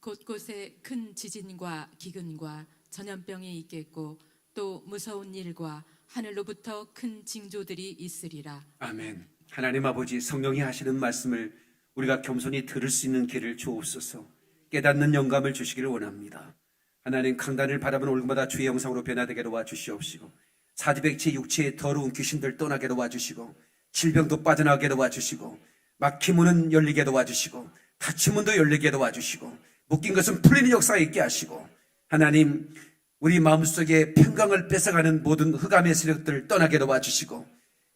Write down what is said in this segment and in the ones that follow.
곳곳에 큰 지진과 기근과 전염병이 있겠고 또 무서운 일과 하늘로부터 큰 징조들이 있으리라. 아멘. 하나님 아버지, 성령이 하시는 말씀을 우리가 겸손히 들을 수 있는 길을 주옵소서. 깨닫는 영감을 주시기를 원합니다. 하나님, 강단을 바라보는 올마다 주의 영상으로 변화되게 도와주시옵시고, 사지백체 육체의 더러운 귀신들 떠나게 도와주시고, 질병도 빠져나가게 도와주시고, 막힌 문은 열리게 도와주시고, 닫힌 문도 열리게 도와주시고, 묶인 것은 풀리는 역사가 있게 하시고, 하나님, 우리 마음속에 평강을 뺏어가는 모든 흑암의 세력들을 떠나게 도와주시고,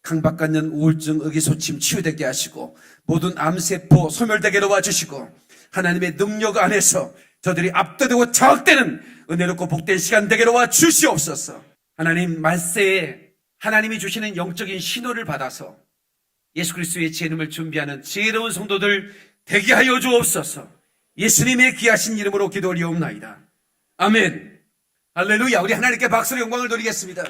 강박받는 우울증, 의기소침 치유되게 하시고, 모든 암세포 소멸되게 도와주시고, 하나님의 능력 안에서 저들이 압도되고 장악되는 은혜롭고 복된 시간 되게 도와주시옵소서. 하나님, 말세에 하나님이 주시는 영적인 신호를 받아서 예수 그리스도의 제 이름을 준비하는 지혜로운 성도들 되게 하여 주옵소서. 예수님의 귀하신 이름으로 기도 올리옵나이다. 아멘. 할렐루야. 우리 하나님께 박수로 영광을 돌리겠습니다.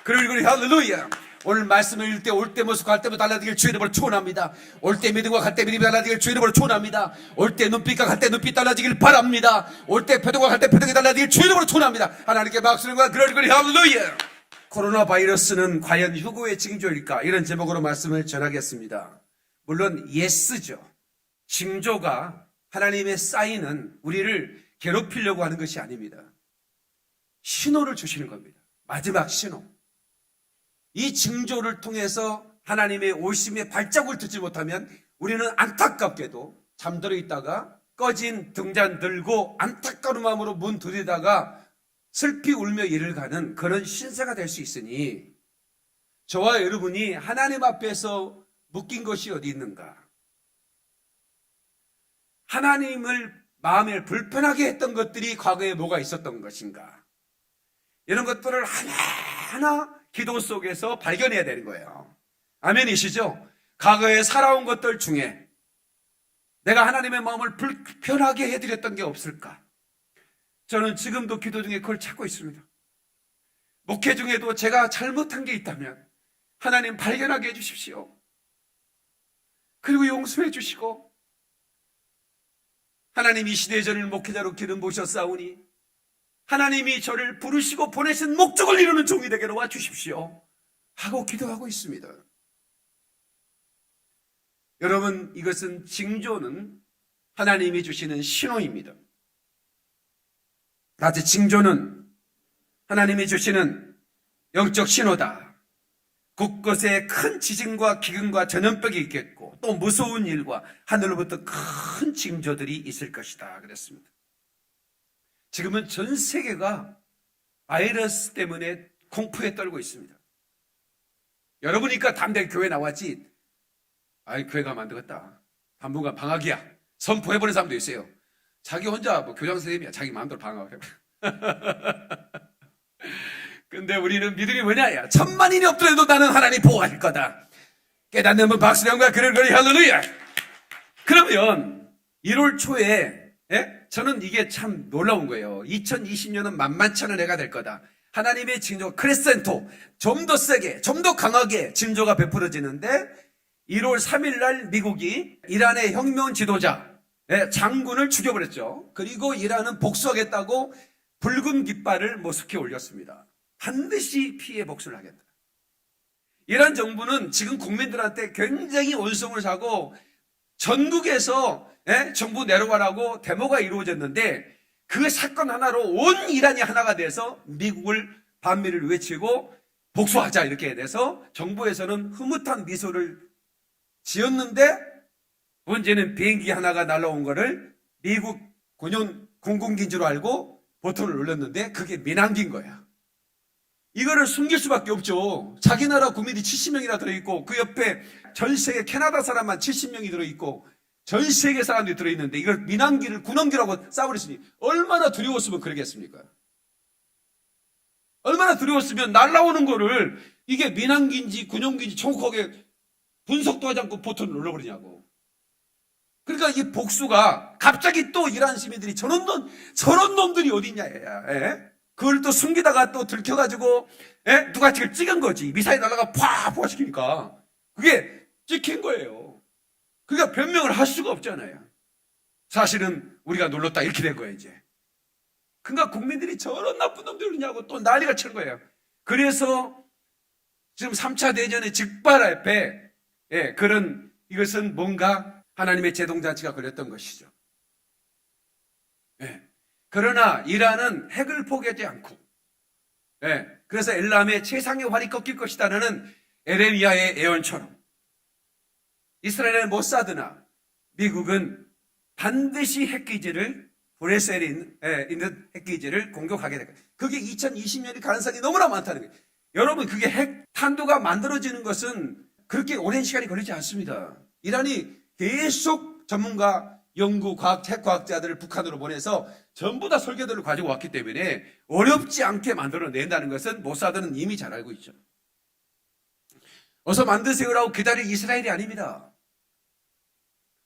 그리고 할렐루야. 오늘 말씀을 읽을 때 올 때 모습 갈 때마다 달라지길 주의 이름으로 축원합니다. 올 때 믿음과 갈 때 믿음이 달라지길 주의 이름으로 축원합니다. 올 때 눈빛과 갈 때 눈빛 달라지길 바랍니다. 올 때 표정과 갈 때 표정이 달라지길 주의 이름으로 축원합니다. 하나님께 박수로 영광 그러리 할렐루야. 코로나 바이러스는 과연 휴거의 징조일까? 이런 제목으로 말씀을 전하겠습니다. 물론 예스죠. 징조가 하나님의 사인은 우리를 괴롭히려고 하는 것이 아닙니다. 신호를 주시는 겁니다. 마지막 신호. 이 징조를 통해서 하나님의 오심의 발자국을 듣지 못하면 우리는 안타깝게도 잠들어 있다가 꺼진 등잔 들고 안타까운 마음으로 문 들이다가 슬피 울며 일을 가는 그런 신세가 될 수 있으니, 저와 여러분이 하나님 앞에서 묶인 것이 어디 있는가? 하나님을 마음에 불편하게 했던 것들이 과거에 뭐가 있었던 것인가? 이런 것들을 하나하나 기도 속에서 발견해야 되는 거예요. 아멘이시죠? 과거에 살아온 것들 중에 내가 하나님의 마음을 불편하게 해드렸던 게 없을까? 저는 지금도 기도 중에 그걸 찾고 있습니다. 목회 중에도 제가 잘못한 게 있다면 하나님 발견하게 해주십시오. 그리고 용서해 주시고, 하나님 이 시대에 저를 목회자로 기름 부으셨사오니 하나님이 저를 부르시고 보내신 목적을 이루는 종이 되게 도와주십시오 하고 기도하고 있습니다. 여러분, 이것은 징조는 하나님이 주시는 신호입니다. 다시 징조는 하나님이 주시는 영적 신호다. 곳곳에 큰 지진과 기근과 전염병이 있겠고 또 무서운 일과 하늘로부터 큰 징조들이 있을 것이다 그랬습니다. 지금은 전 세계가 바이러스 때문에 공포에 떨고 있습니다. 여러분이니까 담대 교회 나왔지, 아이 교회 가면 안 되겠다, 당분간 방학이야 선포해버린 사람도 있어요. 자기 혼자 교장 선생님이야. 자기 마음대로 방학을 해봐. 근데 우리는 믿음이 뭐냐야, 천만인이 없더라도 나는 하나님 보호할 거다. 깨닫는 분 박수령과 그러거리 할렐루야. 그러면 1월 초에 저는 이게 참 놀라운 거예요. 2020년은 만만치 않은 해가 될 거다. 하나님의 징조 크레센토, 좀 더 세게 좀 더 강하게 징조가 베풀어지는데, 1월 3일 날 미국이 이란의 혁명 지도자 장군을 죽여버렸죠. 그리고 이란은 복수하겠다고 붉은 깃발을 모스크에 올렸습니다. 반드시 피해 복수를 하겠다. 이란 정부는 지금 국민들한테 굉장히 온성을 사고 전국에서 정부 내려가라고 데모가 이루어졌는데, 그 사건 하나로 온 이란이 하나가 돼서 미국을 반미를 외치고 복수하자 이렇게 돼서 정부에서는 흐뭇한 미소를 지었는데, 문제는 비행기 하나가 날아온 거를 미국 군용 공군기인 줄 알고 버튼을 눌렀는데 그게 민항기인 거야. 이거를 숨길 수밖에 없죠. 자기 나라 국민이 70명이나 들어있고 그 옆에 전 세계 캐나다 사람만 70명이 들어있고 전 세계 사람들이 들어있는데 이걸 민항기를 군항기라고 쏴버렸으니 얼마나 두려웠으면 그러겠습니까? 얼마나 두려웠으면 날아오는 거를 이게 민항기인지 군용기인지 정확하게 분석도 하지 않고 버튼을 눌러버리냐고. 그러니까 이 복수가 갑자기 또 이란 시민들이 저런 놈들이 어딨냐, 그걸 또 숨기다가 또 들켜가지고, 누가 지금 찍은 거지. 미사일 날아가 포화시키니까. 그게 찍힌 거예요. 그러니까 변명을 할 수가 없잖아요. 사실은 우리가 눌렀다 이렇게 된 거예요 이제. 그러니까 국민들이 저런 나쁜 놈들이냐고 또 난리가 친 거예요. 그래서 지금 3차 대전의 직발앞에 그런 이것은 뭔가 하나님의 제동잔치가 걸렸던 것이죠. 그러나 이란은 핵을 포기하지 않고 그래서 엘람의 최상의 활이 꺾일 것이다라는 에레미야의 예언처럼 이스라엘의 모사드나 미국은 반드시 핵기지를 브레셀에 있는 핵기지를 공격하게 될 거예요. 그게 2020년이 가능성이 너무나 많다는 거예요. 여러분 그게 핵 탄두가 만들어지는 것은 그렇게 오랜 시간이 걸리지 않습니다. 이란이 계속 전문가 핵과학자들을 북한으로 보내서 전부 다 설계도를 가지고 왔기 때문에 어렵지 않게 만들어낸다는 것은 모사드는 이미 잘 알고 있죠. 어서 만드세요라고 기다릴 이스라엘이 아닙니다.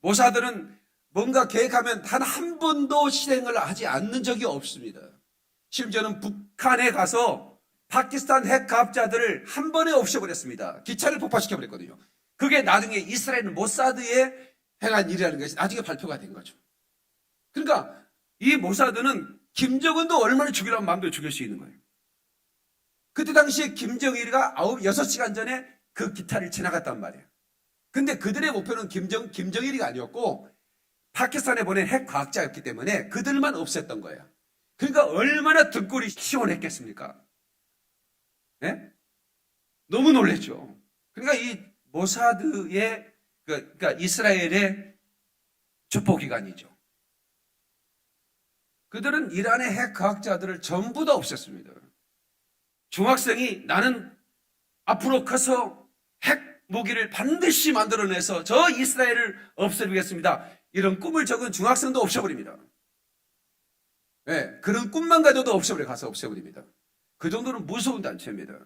모사드는 뭔가 계획하면 단 한 번도 실행을 하지 않는 적이 없습니다. 심지어는 북한에 가서 파키스탄 핵과학자들을 한 번에 없애버렸습니다. 기차를 폭파시켜버렸거든요. 그게 나중에 이스라엘 모사드에 행한 일이라는 것이 나중에 발표가 된 거죠. 그러니까 이 모사드는 김정은도 얼마나 죽이라면 마음대로 죽일 수 있는 거예요. 그때 당시에 김정일이가 6시간 전에 그 기차를 지나갔단 말이에요. 근데 그들의 목표는 김정일이가 아니었고 파키스탄에 보낸 핵과학자였기 때문에 그들만 없앴던 거예요. 그러니까 얼마나 등골이 시원했겠습니까? 너무 놀랬죠. 그러니까 이 모사드의 그러니까 이스라엘의 첩보기관이죠. 그들은 이란의 핵과학자들을 전부 다 없앴습니다. 중학생이 나는 앞으로 커서 핵 무기를 반드시 만들어내서 저 이스라엘을 없애주겠습니다. 이런 꿈을 적은 중학생도 없애버립니다. 그런 꿈만 가져도 가서 없애버립니다. 그 정도는 무서운 단체입니다.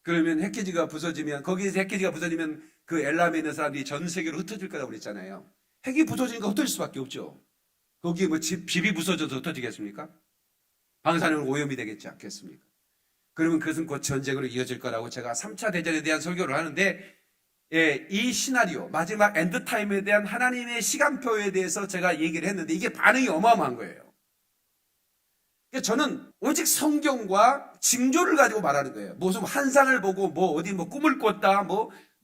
그러면 핵기지가 부서지면 거기에서 핵기지가 부서지면 그 엘람에 있는 사람들이 전 세계로 흩어질 거라고 그랬잖아요. 핵이 부서지니까 흩어질 수밖에 없죠. 거기에 뭐 집이 부서져서 흩어지겠습니까? 방사능 오염이 되겠지 않겠습니까? 그러면 그것은 곧 전쟁으로 이어질 거라고 제가 3차 대전에 대한 설교를 하는데 이 시나리오 마지막 엔드타임에 대한 하나님의 시간표에 대해서 제가 얘기를 했는데 이게 반응이 어마어마한 거예요. 저는 오직 성경과 징조를 가지고 말하는 거예요. 무슨 환상을 보고 뭐 어디 뭐 꿈을 꿨다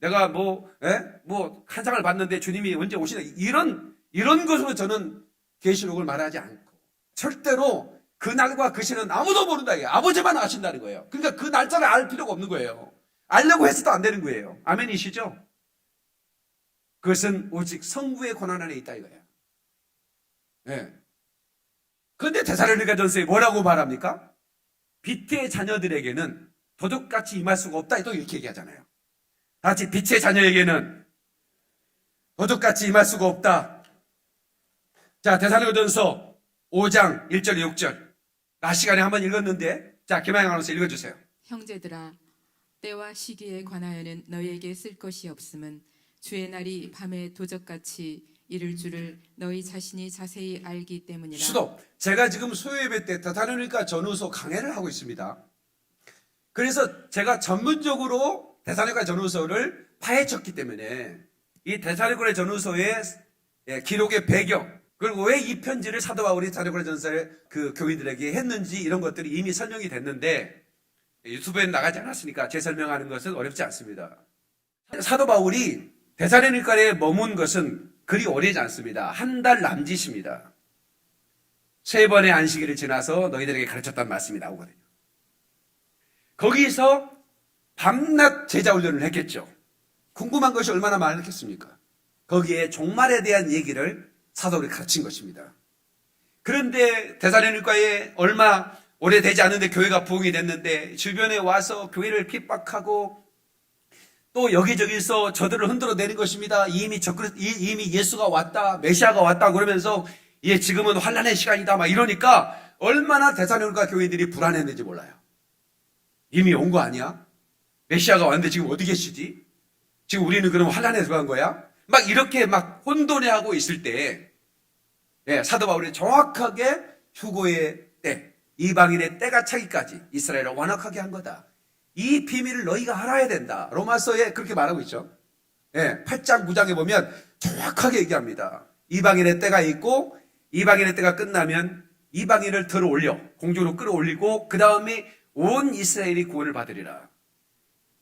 내가 환상을 봤는데 주님이 언제 오시나 이런 것으로 저는 계시록을 말하지 않고 절대로 그 날과 그 시는 아무도 모른다 이게 아버지만 아신다는 거예요. 그러니까 그 날짜를 알 필요가 없는 거예요. 알려고 해서도 안 되는 거예요. 아멘이시죠? 그것은 오직 성부의 권한 안에 있다 이거예요. 그런데 데살로니가전서에 뭐라고 말합니까? 빛의 자녀들에게는 도적같이 임할 수가 없다 또 이렇게 얘기하잖아요. 다 같이 빛의 자녀에게는 도적같이 임할 수가 없다. 자, 데살로니가전서 5장 1절 6절 낮 시간에 한번 읽었는데 자, 김하영 아나운서 읽어주세요. 형제들아 때와 시기에 관하여는 너희에게 쓸 것이 없음은 주의 날이 밤에 도적같이 이를 줄을 너희 자신이 자세히 알기 때문이라. 수도 제가 지금 소요예배 때 데살로니가 전후서 강해를 하고 있습니다. 그래서 제가 전문적으로 데살로니가 전후서를 파헤쳤기 때문에 이 데살로니가 전후서의 기록의 배경 그리고 왜 이 편지를 사도 바울이 데살로니가 전서에 그 교인들에게 했는지 이런 것들이 이미 설명이 됐는데 유튜브에 나가지 않았으니까 재설명하는 것은 어렵지 않습니다. 사도 바울이 데살로니가에 머문 것은 그리 오래지 않습니다. 한 달 남짓입니다. 3번의 안식일을 지나서 너희들에게 가르쳤단 말씀이 나오거든요. 거기서 밤낮 제자훈련을 했겠죠. 궁금한 것이 얼마나 많았겠습니까? 거기에 종말에 대한 얘기를 사도를 가르친 것입니다. 그런데 데살로니가에 얼마 오래되지 않은데 교회가 부흥이 됐는데 주변에 와서 교회를 핍박하고 또 여기저기서 저들을 흔들어내는 것입니다. 이미 예수가 왔다, 메시아가 왔다 그러면서 지금은 환난의 시간이다 막 이러니까 얼마나 데살로니가 교회들이 불안했는지 몰라요. 이미 온 거 아니야? 메시아가 왔는데 지금 어디 계시지? 지금 우리는 그럼 환난에 들어간 거야? 막 이렇게 막 혼돈해하고 있을 때 사도 바울이 정확하게 휴고의 때, 이방인의 때가 차기까지 이스라엘을 완악하게 한 거다. 이 비밀을 너희가 알아야 된다. 로마서에 그렇게 말하고 있죠. 8장 9장에 보면 정확하게 얘기합니다. 이방인의 때가 있고 이방인의 때가 끝나면 이방인을 들어 올려 공중으로 끌어올리고 그 다음에 온 이스라엘이 구원을 받으리라.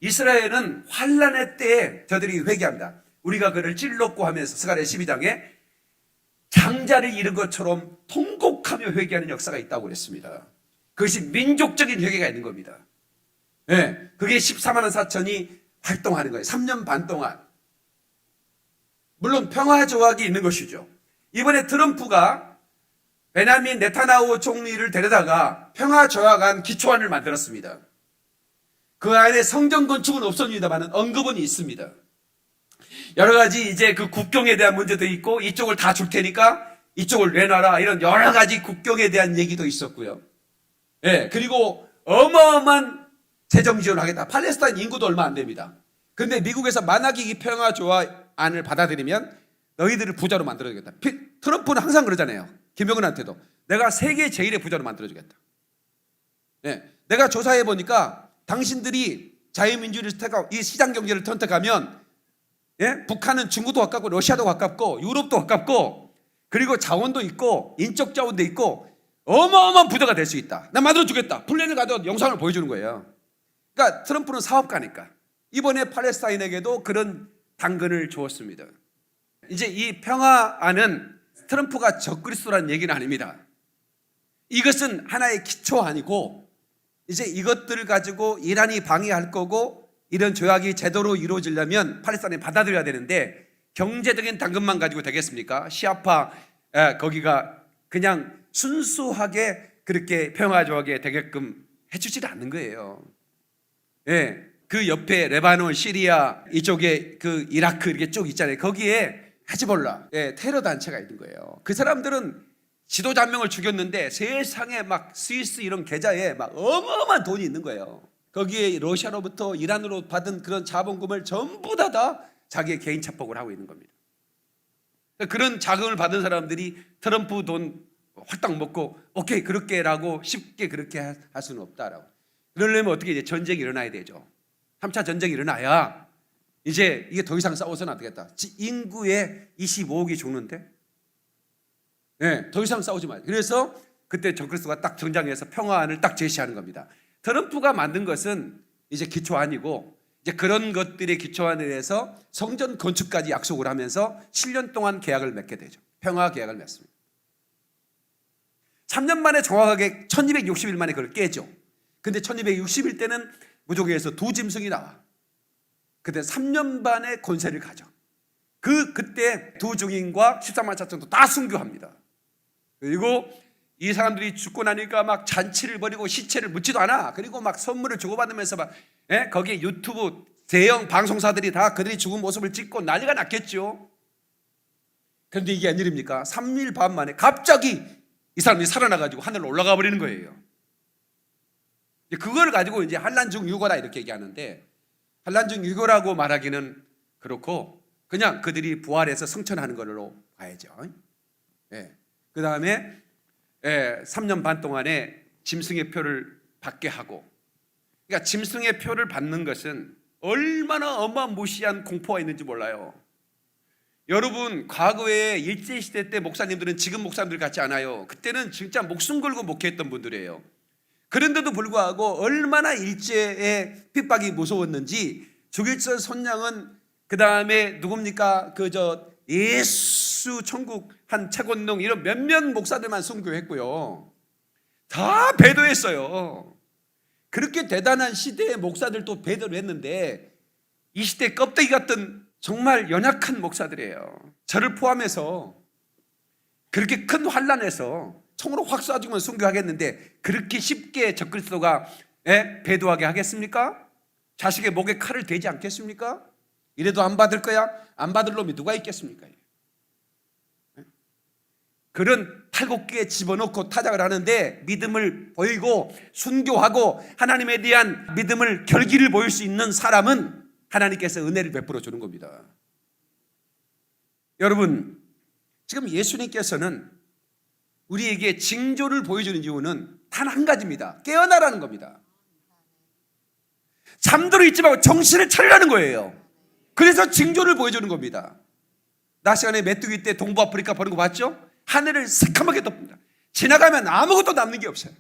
이스라엘은 환란의 때에 저들이 회개합니다. 우리가 그를 찔렀고 하면서 스가랴 12장에 장자를 잃은 것처럼 통곡하며 회개하는 역사가 있다고 그랬습니다. 그것이 민족적인 회개가 있는 겁니다. 네, 그게 14만 4천이 활동하는 거예요. 3년 반 동안. 물론 평화 조약이 있는 것이죠. 이번에 트럼프가 베냐민 네타냐후 총리를 데려다가 평화 조약안 기초안을 만들었습니다. 그 안에 성전 건축은 없습니다만 언급은 있습니다. 여러 가지 이제 그 국경에 대한 문제도 있고 이쪽을 다 줄 테니까 이쪽을 내놔라 이런 여러 가지 국경에 대한 얘기도 있었고요. 예, 그리고 어마어마한 재정 지원을 하겠다. 팔레스타인 인구도 얼마 안 됩니다. 근데 미국에서 만약에 이 평화 조약안을 받아들이면 너희들을 부자로 만들어주겠다. 트럼프는 항상 그러잖아요. 김정은한테도 내가 세계 제일의 부자로 만들어주겠다. 예, 내가 조사해 보니까 당신들이 자유민주주의를 택하고 이 시장 경제를 선택하면 예? 북한은 중국도 가깝고 러시아도 가깝고 유럽도 가깝고 그리고 자원도 있고 인적 자원도 있고 어마어마한 부자가 될 수 있다. 나 만들어주겠다. 플랜을 가져와 영상을 보여주는 거예요. 그러니까 트럼프는 사업가니까 이번에 팔레스타인에게도 그런 당근을 주었습니다. 이제 이 평화안은 트럼프가 적그리스도라는 얘기는 아닙니다. 이것은 하나의 기초안이고 이제 이것들을 가지고 이란이 방해할 거고 이런 조약이 제대로 이루어지려면 팔레스타인이 받아들여야 되는데 경제적인 당근만 가지고 되겠습니까? 시아파 거기가 그냥 순수하게 그렇게 평화 조약에 되게끔 해주지 않는 거예요. 예, 그 옆에 레바논, 시리아 이쪽에 그 이라크 이렇게 쭉 있잖아요. 거기에 헤즈볼라 테러 단체가 있는 거예요. 그 사람들은 지도자 한 명을 죽였는데 세상에 막 스위스 이런 계좌에 막 어마어마한 돈이 있는 거예요. 거기에 러시아로부터 이란으로 받은 그런 자본금을 전부 다 자기의 개인 착복을 하고 있는 겁니다. 그런 자금을 받은 사람들이 트럼프 돈 홀딱 먹고 오케이 그렇게라고 쉽게 그렇게 할 수는 없다라고. 그러려면 어떻게 이제 전쟁이 일어나야 되죠. 3차 전쟁이 일어나야 이제 이게 더 이상 싸워서는 안 되겠다. 인구의 25억이 죽는데 네, 더 이상 싸우지 마요. 그래서 그때 적그리스도가 딱 등장해서 평화안을 딱 제시하는 겁니다. 트럼프가 만든 것은 이제 기초안이고 이제 그런 것들의 기초안에 대해서 성전 건축까지 약속을 하면서 7년 동안 계약을 맺게 되죠. 평화 계약을 맺습니다. 3년 만에 정확하게 1260일 만에 그걸 깨죠. 근데 1260일 때는 무조건에서 두 짐승이 나와. 그때 3년 반의 권세를 가져. 그때 두 증인과 13만 4천도 다 순교합니다. 그리고 이 사람들이 죽고 나니까 막 잔치를 벌이고 시체를 묻지도 않아. 그리고 막 선물을 주고받으면서 막 거기에 유튜브 대형 방송사들이 다 그들이 죽은 모습을 찍고 난리가 났겠죠. 그런데 이게 웬일입니까? 3일 반 만에 갑자기 이 사람이 살아나가지고 하늘로 올라가 버리는 거예요. 그걸 가지고 이제 환란 중 유고다 이렇게 얘기하는데 환란 중 유고라고 말하기는 그렇고 그냥 그들이 부활해서 승천하는 걸로 봐야죠. 그 다음에 3년 반 동안에 짐승의 표를 받게 하고, 그러니까 짐승의 표를 받는 것은 얼마나 어마무시한 공포가 있는지 몰라요. 여러분 과거에 일제시대 때 목사님들은 지금 목사님들 같지 않아요. 그때는 진짜 목숨 걸고 목회했던 분들이에요. 그런데도 불구하고 얼마나 일제의 핍박이 무서웠는지 주길선 손양은 그 다음에 누굽니까 예수 천국 한 채권농 이런 몇몇 목사들만 순교했고요. 다 배도했어요. 그렇게 대단한 시대의 목사들도 배도를 했는데 이 시대 껍데기 같은 정말 연약한 목사들이에요. 저를 포함해서 그렇게 큰 환난에서 총으로 확 쏴주면 순교하겠는데 그렇게 쉽게 적그리스도가 배도하게 하겠습니까? 자식의 목에 칼을 대지 않겠습니까? 이래도 안 받을 거야? 안 받을 놈이 누가 있겠습니까? 그런 탈곡기에 집어넣고 타작을 하는데 믿음을 보이고 순교하고 하나님에 대한 믿음을 결기를 보일 수 있는 사람은 하나님께서 은혜를 베풀어 주는 겁니다. 여러분 지금 예수님께서는 우리에게 징조를 보여주는 이유는 단 한 가지입니다. 깨어나라는 겁니다. 잠들어 있지 말고 정신을 차리라는 거예요. 그래서 징조를 보여주는 겁니다. 낮 시간에 메뚜기 때 동부 아프리카 보는 거 봤죠? 하늘을 새카맣게 덮습니다. 지나가면 아무것도 남는 게 없어요.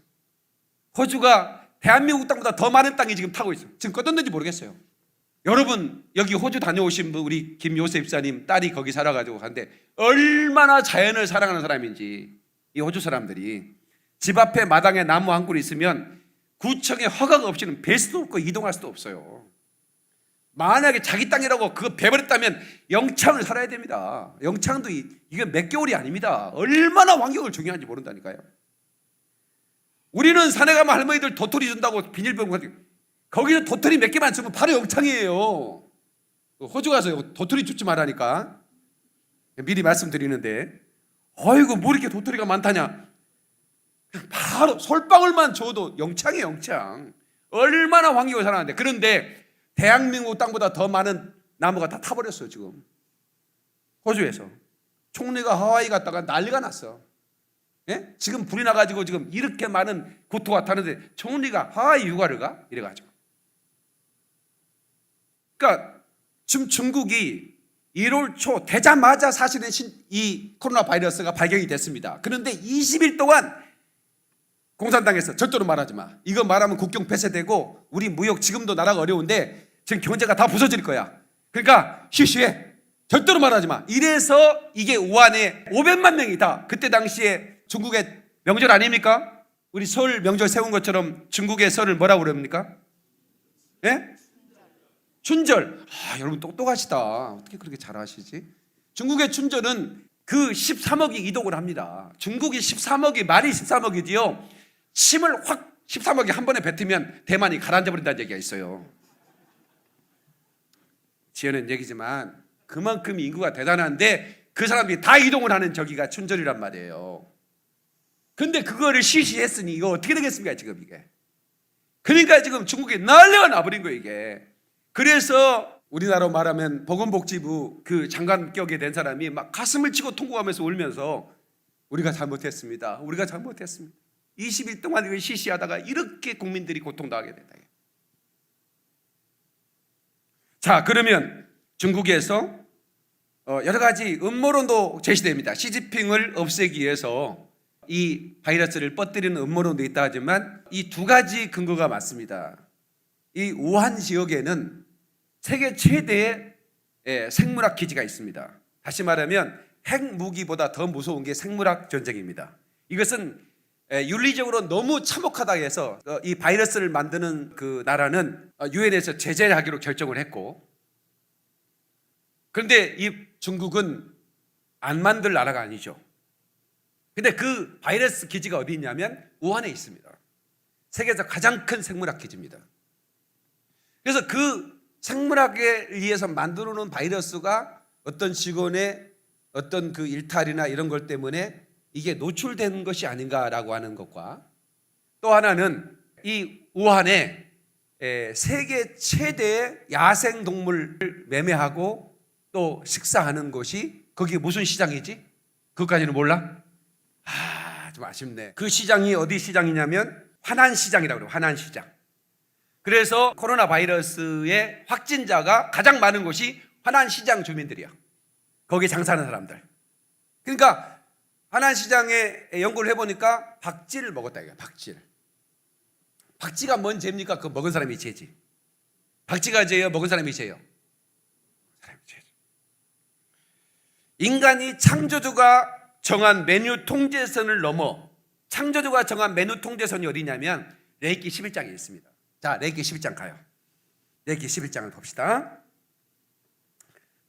호주가 대한민국 땅보다 더 많은 땅이 지금 타고 있어요. 지금 꺼졌는지 모르겠어요. 여러분 여기 호주 다녀오신 분, 우리 김요셉 집사님 딸이 거기 살아가지고 갔는데 얼마나 자연을 사랑하는 사람인지, 이 호주 사람들이 집 앞에 마당에 나무 한 그루 있으면 구청에 허가가 없이는 벨 수도 없고 이동할 수도 없어요. 만약에 자기 땅이라고 그거 베버렸다면 영창을 살아야 됩니다. 영창도 이게 몇 개월이 아닙니다. 얼마나 환경을 중요한지 모른다니까요. 우리는 산에 가면 할머니들 도토리 준다고 비닐병 가지고, 거기서 도토리 몇 개만 주면 바로 영창이에요. 호주 가서 도토리 줍지 말라니까 미리 말씀드리는데, 어이구 뭐 이렇게 도토리가 많다냐. 바로 솔방울만 줘도 영창이에요. 영창. 얼마나 환경을 사랑하는데. 그런데 대한민국 땅보다 더 많은 나무가 다 타버렸어요. 지금 호주에서 총리가 하와이 갔다가 난리가 났어. 예? 지금 불이 나가지고 지금 이렇게 많은 고토가 타는데 총리가 하와이 휴가를 가? 이래가지고. 그러니까 지금 중국이 1월 초 되자마자 사실은 이 코로나 바이러스가 발견이 됐습니다. 그런데 20일 동안 공산당에서 절대로 말하지 마. 이거 말하면 국경 폐쇄되고 우리 무역 지금도 나라가 어려운데 지금 경제가 다 부서질 거야. 그러니까 쉬쉬해. 절대로 말하지 마. 이래서 이게 우한에 500만 명이 다, 그때 당시에 중국의 명절 아닙니까? 우리 설 명절 세운 것처럼 중국의 설을 뭐라고 그럽니까? 예? 춘절. 여러분 똑똑하시다. 어떻게 그렇게 잘하시지? 중국의 춘절은 그 13억이 이동을 합니다. 중국이 13억이, 말이 13억이지요. 침을 확 13억이 한 번에 뱉으면 대만이 가라앉아 버린다는 얘기가 있어요. 지어낸 얘기지만 그만큼 인구가 대단한데 그 사람들이 다 이동을 하는 저기가 춘절이란 말이에요. 근데 그거를 실시했으니 이거 어떻게 되겠습니까 지금 이게. 그러니까 지금 중국에 난리가 나버린 거예요 이게. 그래서 우리나라로 말하면 보건복지부 그 장관격에 된 사람이 막 가슴을 치고 통곡하면서 울면서 우리가 잘못했습니다. 우리가 잘못했습니다. 20일 동안 이걸 실시하다가 이렇게 국민들이 고통당하게 된다. 자, 그러면 중국에서 여러 가지 음모론도 제시됩니다. 시진핑을 없애기 위해서 이 바이러스를 뻗뜨리는 음모론도 있다 하지만 이 두 가지 근거가 맞습니다. 이 우한 지역에는 세계 최대의 생물학 기지가 있습니다. 다시 말하면 핵무기보다 더 무서운 게 생물학 전쟁입니다. 이것은 윤리적으로 너무 참혹하다 해서 이 바이러스를 만드는 그 나라는 유엔에서 제재를 하기로 결정을 했고, 그런데 이 중국은 안 만들 나라가 아니죠. 근데 그 바이러스 기지가 어디 있냐면 우한에 있습니다. 세계에서 가장 큰 생물학 기지입니다. 그래서 그 생물학에 의해서 만들어 놓은 바이러스가 어떤 직원의 어떤 그 일탈이나 이런 것 때문에 이게 노출된 것이 아닌가라고 하는 것과, 또 하나는 이 우한에 세계 최대의 야생 동물을 매매하고 또 식사하는 곳이, 거기 무슨 시장이지? 그것까지는 몰라? 좀 아쉽네. 그 시장이 어디 시장이냐면 화난시장이라고 그래요. 화난시장. 그래서 코로나 바이러스의 확진자가 가장 많은 곳이 화난시장 주민들이야. 거기 장사하는 사람들. 그러니까 화난시장에 연구를 해보니까 박쥐를 먹었다 이거야. 박쥐를. 박쥐가 뭔 죄입니까? 그거 먹은 사람이 죄지. 박쥐가 죄예요? 먹은 사람이 죄예요? 사람이 죄죠. 인간이 창조주가 정한 메뉴 통제선을 넘어, 창조주가 정한 메뉴 통제선이 어디냐면 레위기 11장에 있습니다. 자, 레위기 11장 가요. 레위기 11장을 봅시다.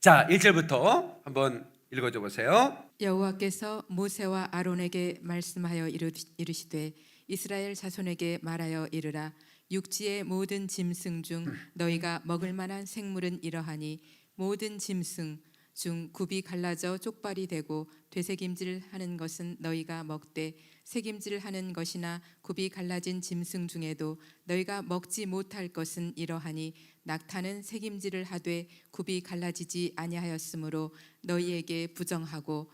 자, 1절부터 한번 읽어줘 보세요. 여호와께서 모세와 아론에게 말씀하여 이르시되 이스라엘 자손에게 말하여 이르라. 육지의 모든 짐승 중 너희가 먹을 만한 생물은 이러하니 모든 짐승 중 굽이 갈라져 쪽발이 되고 되새김질하는 것은 너희가 먹되 새김질하는 것이나 굽이 갈라진 짐승 중에도 너희가 먹지 못할 것은 이러하니 낙타는 새김질을 하되 굽이 갈라지지 아니하였으므로 너희에게 부정하고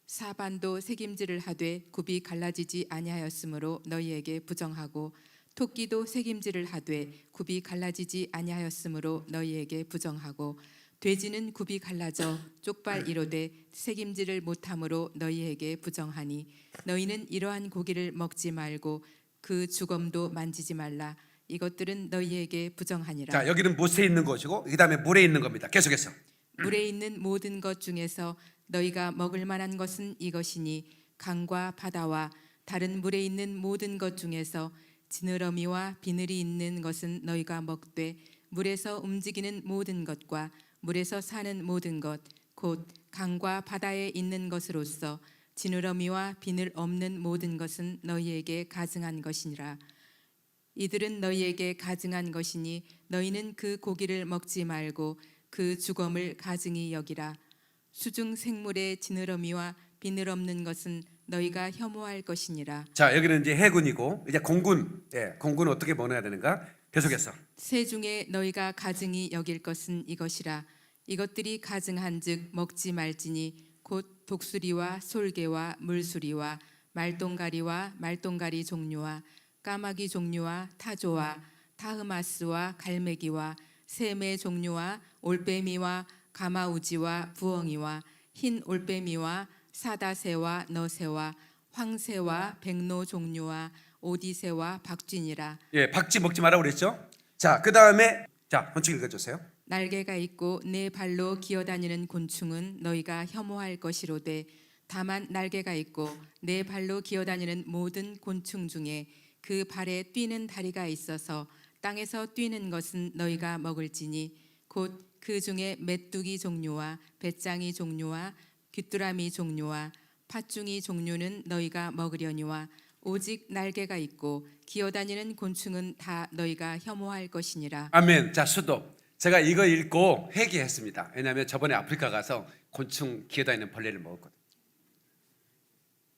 사반도 새김질을 하되 굽이 갈라지지 아니하였으므로 너희에게 부정하고 토끼도 새김질을 하되 굽이 갈라지지 아니하였으므로 너희에게 부정하고 돼지는 굽이 갈라져 쪽발 이로되 책임지를 못함으로 너희에게 부정하니 너희는 이러한 고기를 먹지 말고 그 주검도 만지지 말라. 이것들은 너희에게 부정하니라. 자, 여기는 못에 있는 것이고 그 다음에 물에 있는 겁니다. 계속해서. 물에 있는 모든 것 중에서 너희가 먹을 만한 것은 이것이니 강과 바다와 다른 물에 있는 모든 것 중에서 지느러미와 비늘이 있는 것은 너희가 먹되 물에서 움직이는 모든 것과 물에서 사는 모든 것 곧 강과 바다에 있는 것으로서 지느러미와 비늘 없는 모든 것은 너희에게 가증한 것이니라. 이들은 너희에게 가증한 것이니 너희는 그 고기를 먹지 말고 그 주검을 가증히 여기라. 수중 생물의 지느러미와 비늘 없는 것은 너희가 혐오할 것이니라. 자, 여기는 이제 해군이고 이제 공군. 예, 공군은 어떻게 먹어야 되는가? 계속해서. 새 중에 너희가 가증히 여길 것은 이것이라. 이것들이 가증한즉 먹지 말지니 곧 독수리와 솔개와 물수리와 말똥가리와 말똥가리 종류와 까마귀 종류와 타조와 타흐마스와 갈매기와 샘의 종류와 올빼미와 가마우지와 부엉이와 흰 올빼미와 사다새와 너새와 황새와 백로 종류와 오디새와 박쥐니라. 예, 박쥐 먹지 말라고 그랬죠? 자, 그 다음에 자, 번쩍 읽어주세요. 날개가 있고 네 발로 기어다니는 곤충은 너희가 혐오할 것이로되 다만 날개가 있고 네 발로 기어다니는 모든 곤충 중에 그 발에 뛰는 다리가 있어서 땅에서 뛰는 것은 너희가 먹을지니 곧 그 중에 메뚜기 종류와 배짱이 종류와 귀뚜라미 종류와 팥중이 종류는 너희가 먹으려니와 오직 날개가 있고 기어다니는 곤충은 다 너희가 혐오할 것이니라. 아멘. 자, 수도. 제가 이거 읽고 회개했습니다. 왜냐하면 저번에 아프리카 가서 곤충 기어다니는 벌레를 먹었거든요.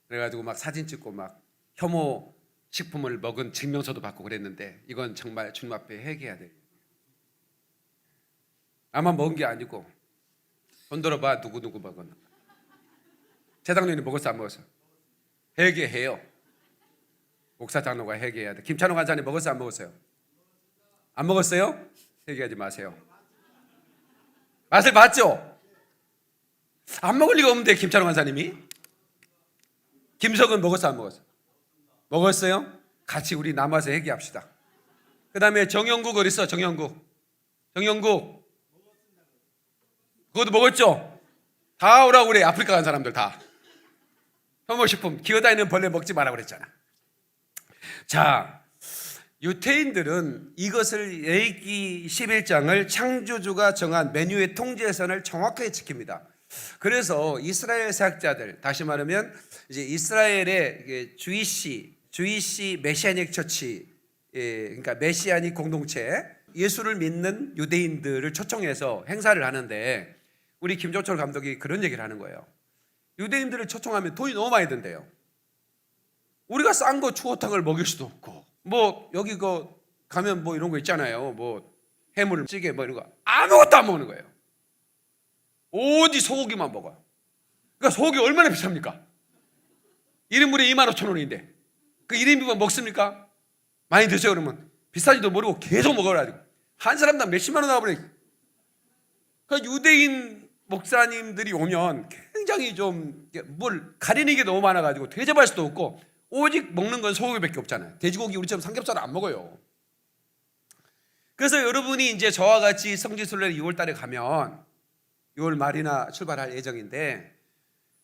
그래가지고 막 사진 찍고 막 혐오 식품을 먹은 증명서도 받고 그랬는데 이건 정말 주님 앞에 회개해야 돼요. 나만 먹은 게 아니고 손 들어봐 누구 먹었나. 재당론이 먹었어 안 먹었어? 회개해요. 목사 장로가 회개해야 돼. 김찬호 간사님 먹었어요 안 먹었어요? 안 먹었어요? 회개하지 마세요. 맛을 봤죠? 안 먹을 리가 없는데 김찬호 간사님이. 김석은 먹었어 안 먹었어? 먹었어요? 같이 우리 남아서 회개합시다. 그 다음에 정영국 어디 있어? 정영국 그것도 먹었죠? 다 오라고 그래. 아프리카 간 사람들 다. 혐오식품 기어다니는 벌레 먹지 마라 그랬잖아. 자, 유태인들은 이것을 레위기 11장을 창조주가 정한 메뉴의 통제선을 정확하게 지킵니다. 그래서 이스라엘 사역자들, 다시 말하면 이제 이스라엘의 주이시 메시아닉 처치, 그러니까 메시아닉 공동체, 예수를 믿는 유대인들을 초청해서 행사를 하는데 우리 김종철 감독이 그런 얘기를 하는 거예요. 유대인들을 초청하면 돈이 너무 많이 든대요. 우리가 싼 거 추어탕을 먹일 수도 없고, 뭐 여기 거 가면 뭐 이런 거 있잖아요. 뭐 해물 찌개 뭐 이런 거 아무것도 안 먹는 거예요. 오직 소고기만 먹어요. 그러니까 소고기 얼마나 비쌉니까? 1인분에 25,000원인데 그 1인분만 먹습니까? 많이 드세요 그러면 비싸지도 모르고 계속 먹어가지고 한 사람당 몇십만 원 나와버려. 그러니까 유대인 목사님들이 오면 굉장히 좀 뭘 가리는 게 너무 많아가지고 대접할 수도 없고 오직 먹는 건 소고기밖에 없잖아요. 돼지고기 우리처럼 삼겹살을 안 먹어요. 그래서 여러분이 이제 저와 같이 성지순례 6월 달에 가면 6월 말이나 출발할 예정인데,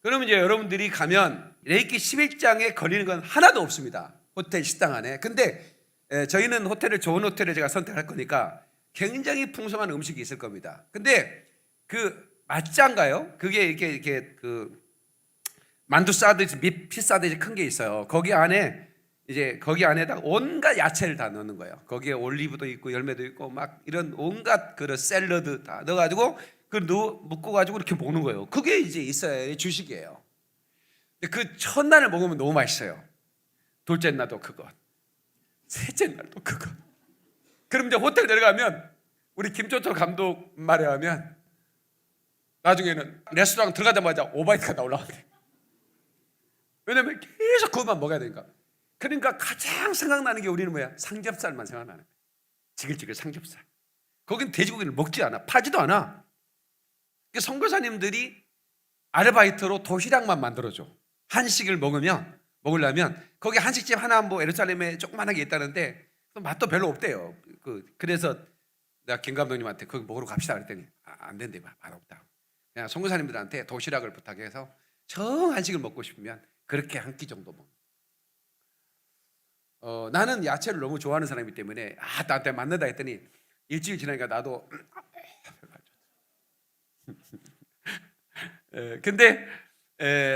그러면 이제 여러분들이 가면 레위기 11장에 걸리는 건 하나도 없습니다. 호텔 식당 안에. 근데 저희는 좋은 호텔을 제가 선택할 거니까 굉장히 풍성한 음식이 있을 겁니다. 근데 그 맛장가요? 그게 이렇게 그 만두 싸듯이 피 싸듯이 큰 게 있어요. 거기 안에다가 온갖 야채를 다 넣는 거예요. 거기에 올리브도 있고 열매도 있고 막 이런 온갖 그런 샐러드 다 넣어가지고 묶어가지고 이렇게 먹는 거예요. 그게 이제 있어야 주식이에요. 근데 그 첫날을 먹으면 너무 맛있어요. 둘째 날도 그것, 셋째 날도 그것. 그럼 이제 호텔 내려가면 우리 김종철 감독 말에 하면 나중에는 레스토랑 들어가자마자 오바이트가 올라오네. 왜냐면 계속 그것만 먹어야 되니까. 그러니까 가장 생각나는 게 우리는 뭐야? 삼겹살만 생각나는 거야. 지글지글 삼겹살. 거긴 돼지고기를 먹지 않아. 파지도 않아. 선교사님들이 아르바이트로 도시락만 만들어줘. 한식을 먹으려면 거기 한식집 하나 뭐 예루살렘에 조그만하게 있다는데 맛도 별로 없대요. 그래서 내가 김 감독님한테 거기 먹으러 갑시다 그랬더니 안 된대, 맛없다. 그냥 선교사님들한테 도시락을 부탁해서 정 한식을 먹고 싶으면 그렇게 한 끼 정도 먹어. 나는 야채를 너무 좋아하는 사람이기 때문에 나한테 맞는다 했더니 일주일 지나니까 나도 근데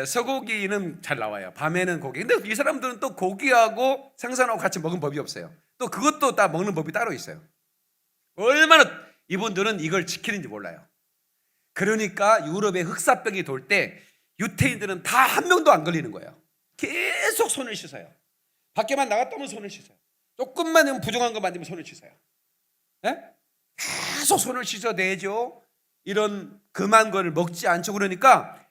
소고기는 잘 나와요. 밤에는 고기. 근데 이 사람들은 또 고기하고 생선하고 같이 먹은 법이 없어요. 또 그것도 다 먹는 법이 따로 있어요. 얼마나 이분들은 이걸 지키는지 몰라요. 그러니까 유럽에 흑사병이 돌 때 유태인들은 다 한 명도 안 걸리는 거예요. 계속 손을 씻어요. 밖에만 나갔다 오면 손을 씻어요. 조금만 부정한 거 만지면 손을 씻어요. 계속 손을 씻어내죠. 이런 금한 거를 먹지 않죠. 그러니까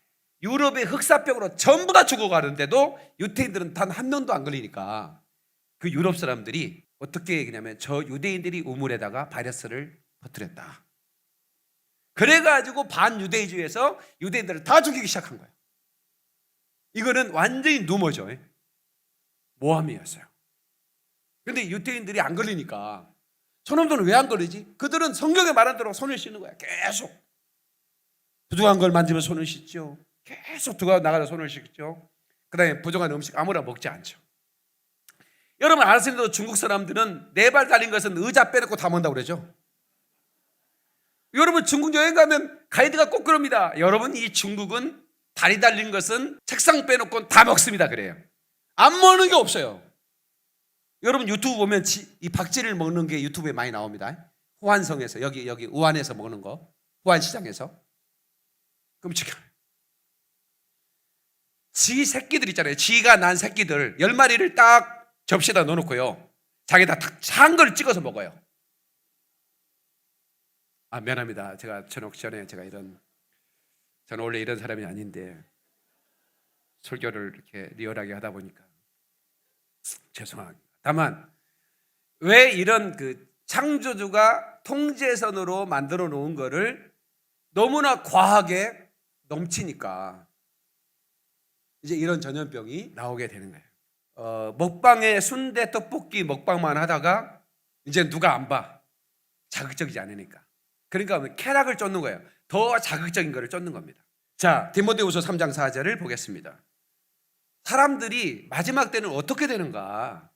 유럽의 흑사병으로 전부 다 죽어가는데도 유태인들은 단 한 명도 안 걸리니까 그 유럽 사람들이 어떻게 얘기냐면 저 유대인들이 우물에다가 바이러스를 퍼뜨렸다. 그래가지고 반유대주의에서 유대인들을 다 죽이기 시작한 거예요. 이거는 완전히 누머죠. 모함이었어요. 근데 유대인들이 안 걸리니까 저놈들은 왜 안 걸리지? 그들은 성경에 말한 대로 손을 씻는 거야. 계속 부정한 걸 만지면 손을 씻죠. 계속 들어가 나가서 손을 씻죠. 그 다음에 부정한 음식 아무나 먹지 않죠. 여러분 아시는 중국 사람들은 네 발 달린 것은 의자 빼놓고 다 먹는다고 그러죠. 여러분 중국 여행 가면 가이드가 꼭 그럽니다. 여러분 이 중국은 다리 달린 것은 책상 빼놓고 다 먹습니다 그래요. 안 먹는 게 없어요. 여러분 유튜브 보면 이 박쥐를 먹는 게 유튜브에 많이 나옵니다. 후안성에서 여기 우한에서 먹는 거, 후안시장에서. 그럼 지 새끼들 있잖아요. 지가 난 새끼들 10마리를 딱 접시에다 넣어놓고요. 자기다 찬 걸 찍어서 먹어요. 미안합니다. 제가 저녁 전에 저는 원래 이런 사람이 아닌데 설교를 이렇게 리얼하게 하다 보니까 죄송합니다. 다만 왜 이런 창조주가 통제선으로 만들어 놓은 거를 너무나 과하게 넘치니까 이제 이런 전염병이 나오게 되는 거예요. 먹방에 순대 떡볶이 먹방만 하다가 이제 누가 안 봐. 자극적이지 않으니까. 그러니까 쾌락을 쫓는 거예요. 더 자극적인 거를 쫓는 겁니다. 자, 디모데후서 3장 4절을 보겠습니다. 사람들이 마지막 때는 어떻게 되는가?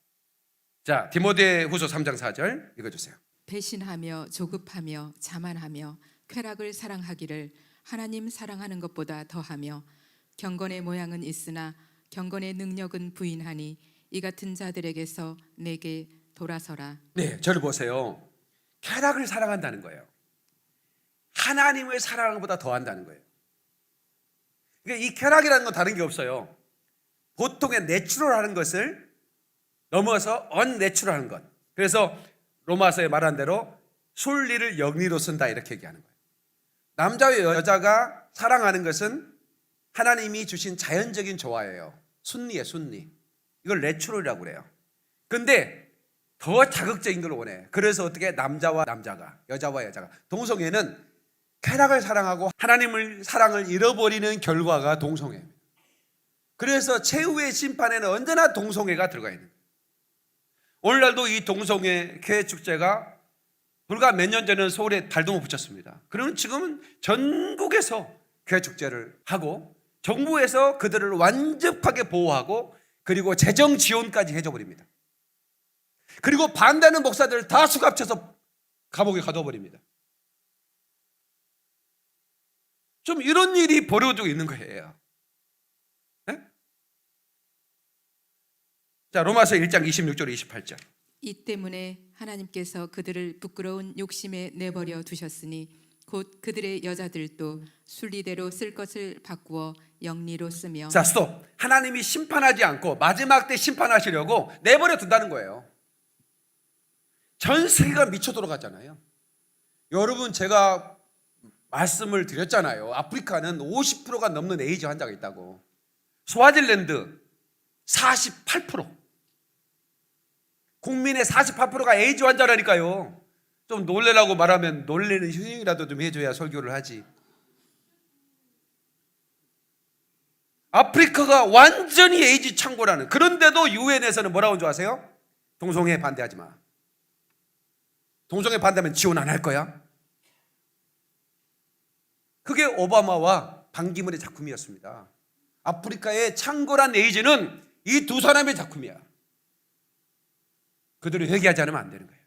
자, 디모데후서 3장 4절 읽어주세요. 배신하며 조급하며 자만하며 쾌락을 사랑하기를 하나님 사랑하는 것보다 더하며 경건의 모양은 있으나 경건의 능력은 부인하니 이 같은 자들에게서 내게 돌아서라. 네, 저를 보세요. 쾌락을 사랑한다는 거예요. 하나님을 사랑하는 것보다 더한다는 거예요. 그러니까 이 쾌락이라는 건 다른 게 없어요. 보통의 내추럴하는 것을 넘어서 언내추럴하는 것. 그래서 로마서에 말한 대로 순리를 영리로 쓴다 이렇게 얘기하는 거예요. 남자와 여자가 사랑하는 것은 하나님이 주신 자연적인 조화예요. 순리예요, 순리. 이걸 내추럴이라고 그래요. 근데 더 자극적인 걸 원해. 그래서 어떻게 남자와 남자가, 여자와 여자가. 동성애는 쾌락을 사랑하고 하나님을 사랑을 잃어버리는 결과가 동성애입니다. 그래서 최후의 심판에는 언제나 동성애가 들어가 있는 거예요. 오늘날도 이 동성애 쾌 축제가 불과 몇 년 전에는 서울에 달동을 붙였습니다. 그러면 지금은 전국에서 쾌 축제를 하고 정부에서 그들을 완벽하게 보호하고 그리고 재정 지원까지 해줘버립니다. 그리고 반대하는 목사들을 다 수갑쳐서 감옥에 가둬버립니다. 좀 이런 일이 벌어지고 있는 거예요. 네? 자, 로마서 1장 26절 28절. 이 때문에 하나님께서 그들을 부끄러운 욕심에 내버려 두셨으니 곧 그들의 여자들도 순리대로 쓸 것을 바꾸어 영리로 쓰며. 자, 스톱. 하나님이 심판하지 않고 마지막 때 심판하시려고 내버려 둔다는 거예요. 전 세계가 미쳐 돌아가잖아요. 여러분 제가 말씀을 드렸잖아요. 아프리카는 50%가 넘는 에이즈 환자가 있다고. 스와질랜드 48%. 국민의 48%가 에이즈 환자라니까요. 좀 놀래라고 말하면 놀래는 휴닝이라도 좀 해줘야 설교를 하지. 아프리카가 완전히 에이즈 창고라는, 그런데도 유엔에서는 뭐라고 한 줄 아세요? 동성애 반대하지 마. 동성애 반대하면 지원 안 할 거야. 그게 오바마와 반기문의 작품이었습니다. 아프리카의 창고란 에이즈는 이 두 사람의 작품이야. 그들이 회개하지 않으면 안 되는 거예요.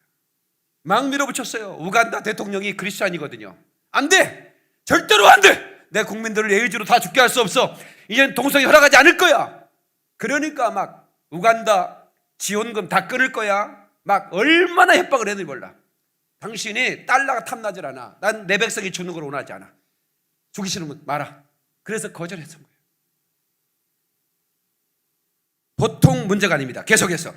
막 밀어붙였어요. 우간다 대통령이 크리스찬이거든요. 안 돼! 절대로 안 돼! 내 국민들을 에이즈로 다 죽게 할 수 없어. 이젠 동성애 허락하지 않을 거야. 그러니까 막 우간다 지원금 다 끊을 거야. 막 얼마나 협박을 했는지 몰라. 당신이 달러가 탐나질 않아. 난 내 백성이 죽는 걸 원하지 않아. 죽이 싫으면 마라. 그래서 거절했던 거예요. 보통 문제가 아닙니다. 계속해서.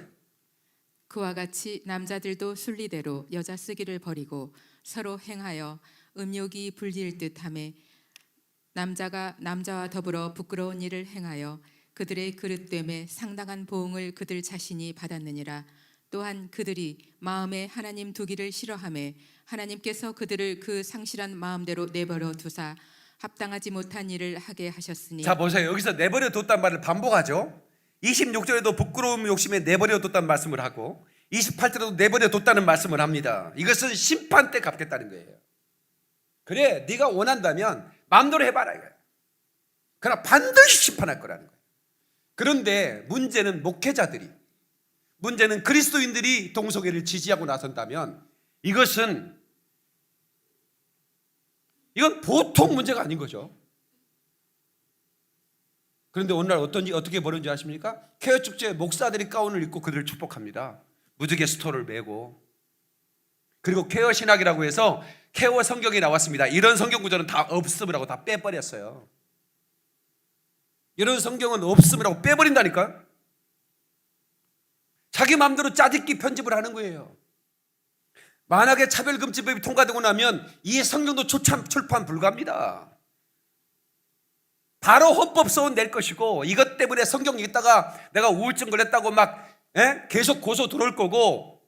그와 같이 남자들도 순리대로 여자 쓰기를 버리고 서로 행하여 음욕이 불릴 듯하며 남자가 남자와 더불어 부끄러운 일을 행하여 그들의 그릇됨에 상당한 보응을 그들 자신이 받았느니라. 또한 그들이 마음에 하나님 두기를 싫어하매 하나님께서 그들을 그 상실한 마음대로 내버려 두사 합당하지 못한 일을 하게 하셨으니. 자 보세요. 여기서 내버려 뒀단 말을 반복하죠. 26절에도 부끄러움 욕심에 내버려 뒀다는 말씀을 하고 28절에도 내버려 뒀다는 말씀을 합니다. 이것은 심판 때 갚겠다는 거예요. 그래 네가 원한다면 마음대로 해봐라 이거예요. 그러나 반드시 심판할 거라는 거예요. 그런데 문제는 목회자들이, 문제는 그리스도인들이 동성애를 지지하고 나선다면 이건 보통 문제가 아닌 거죠. 그런데 오늘날 어떻게 벌어진지 아십니까? 케어 축제에 목사들이 가운을 입고 그들을 축복합니다. 무지개 스토를 메고. 그리고 케어 신학이라고 해서 케어 성경이 나왔습니다. 이런 성경 구절은 다 없음이라고 다 빼버렸어요. 이런 성경은 없음이라고 빼버린다니까. 자기 마음대로 짜깁기 편집을 하는 거예요. 만약에 차별금지법이 통과되고 나면 이 성경도 출판 불가합니다. 바로 헌법소원 낼 것이고, 이것 때문에 성경 읽다가 내가 우울증 걸렸다고 막 계속 고소 들어올 거고,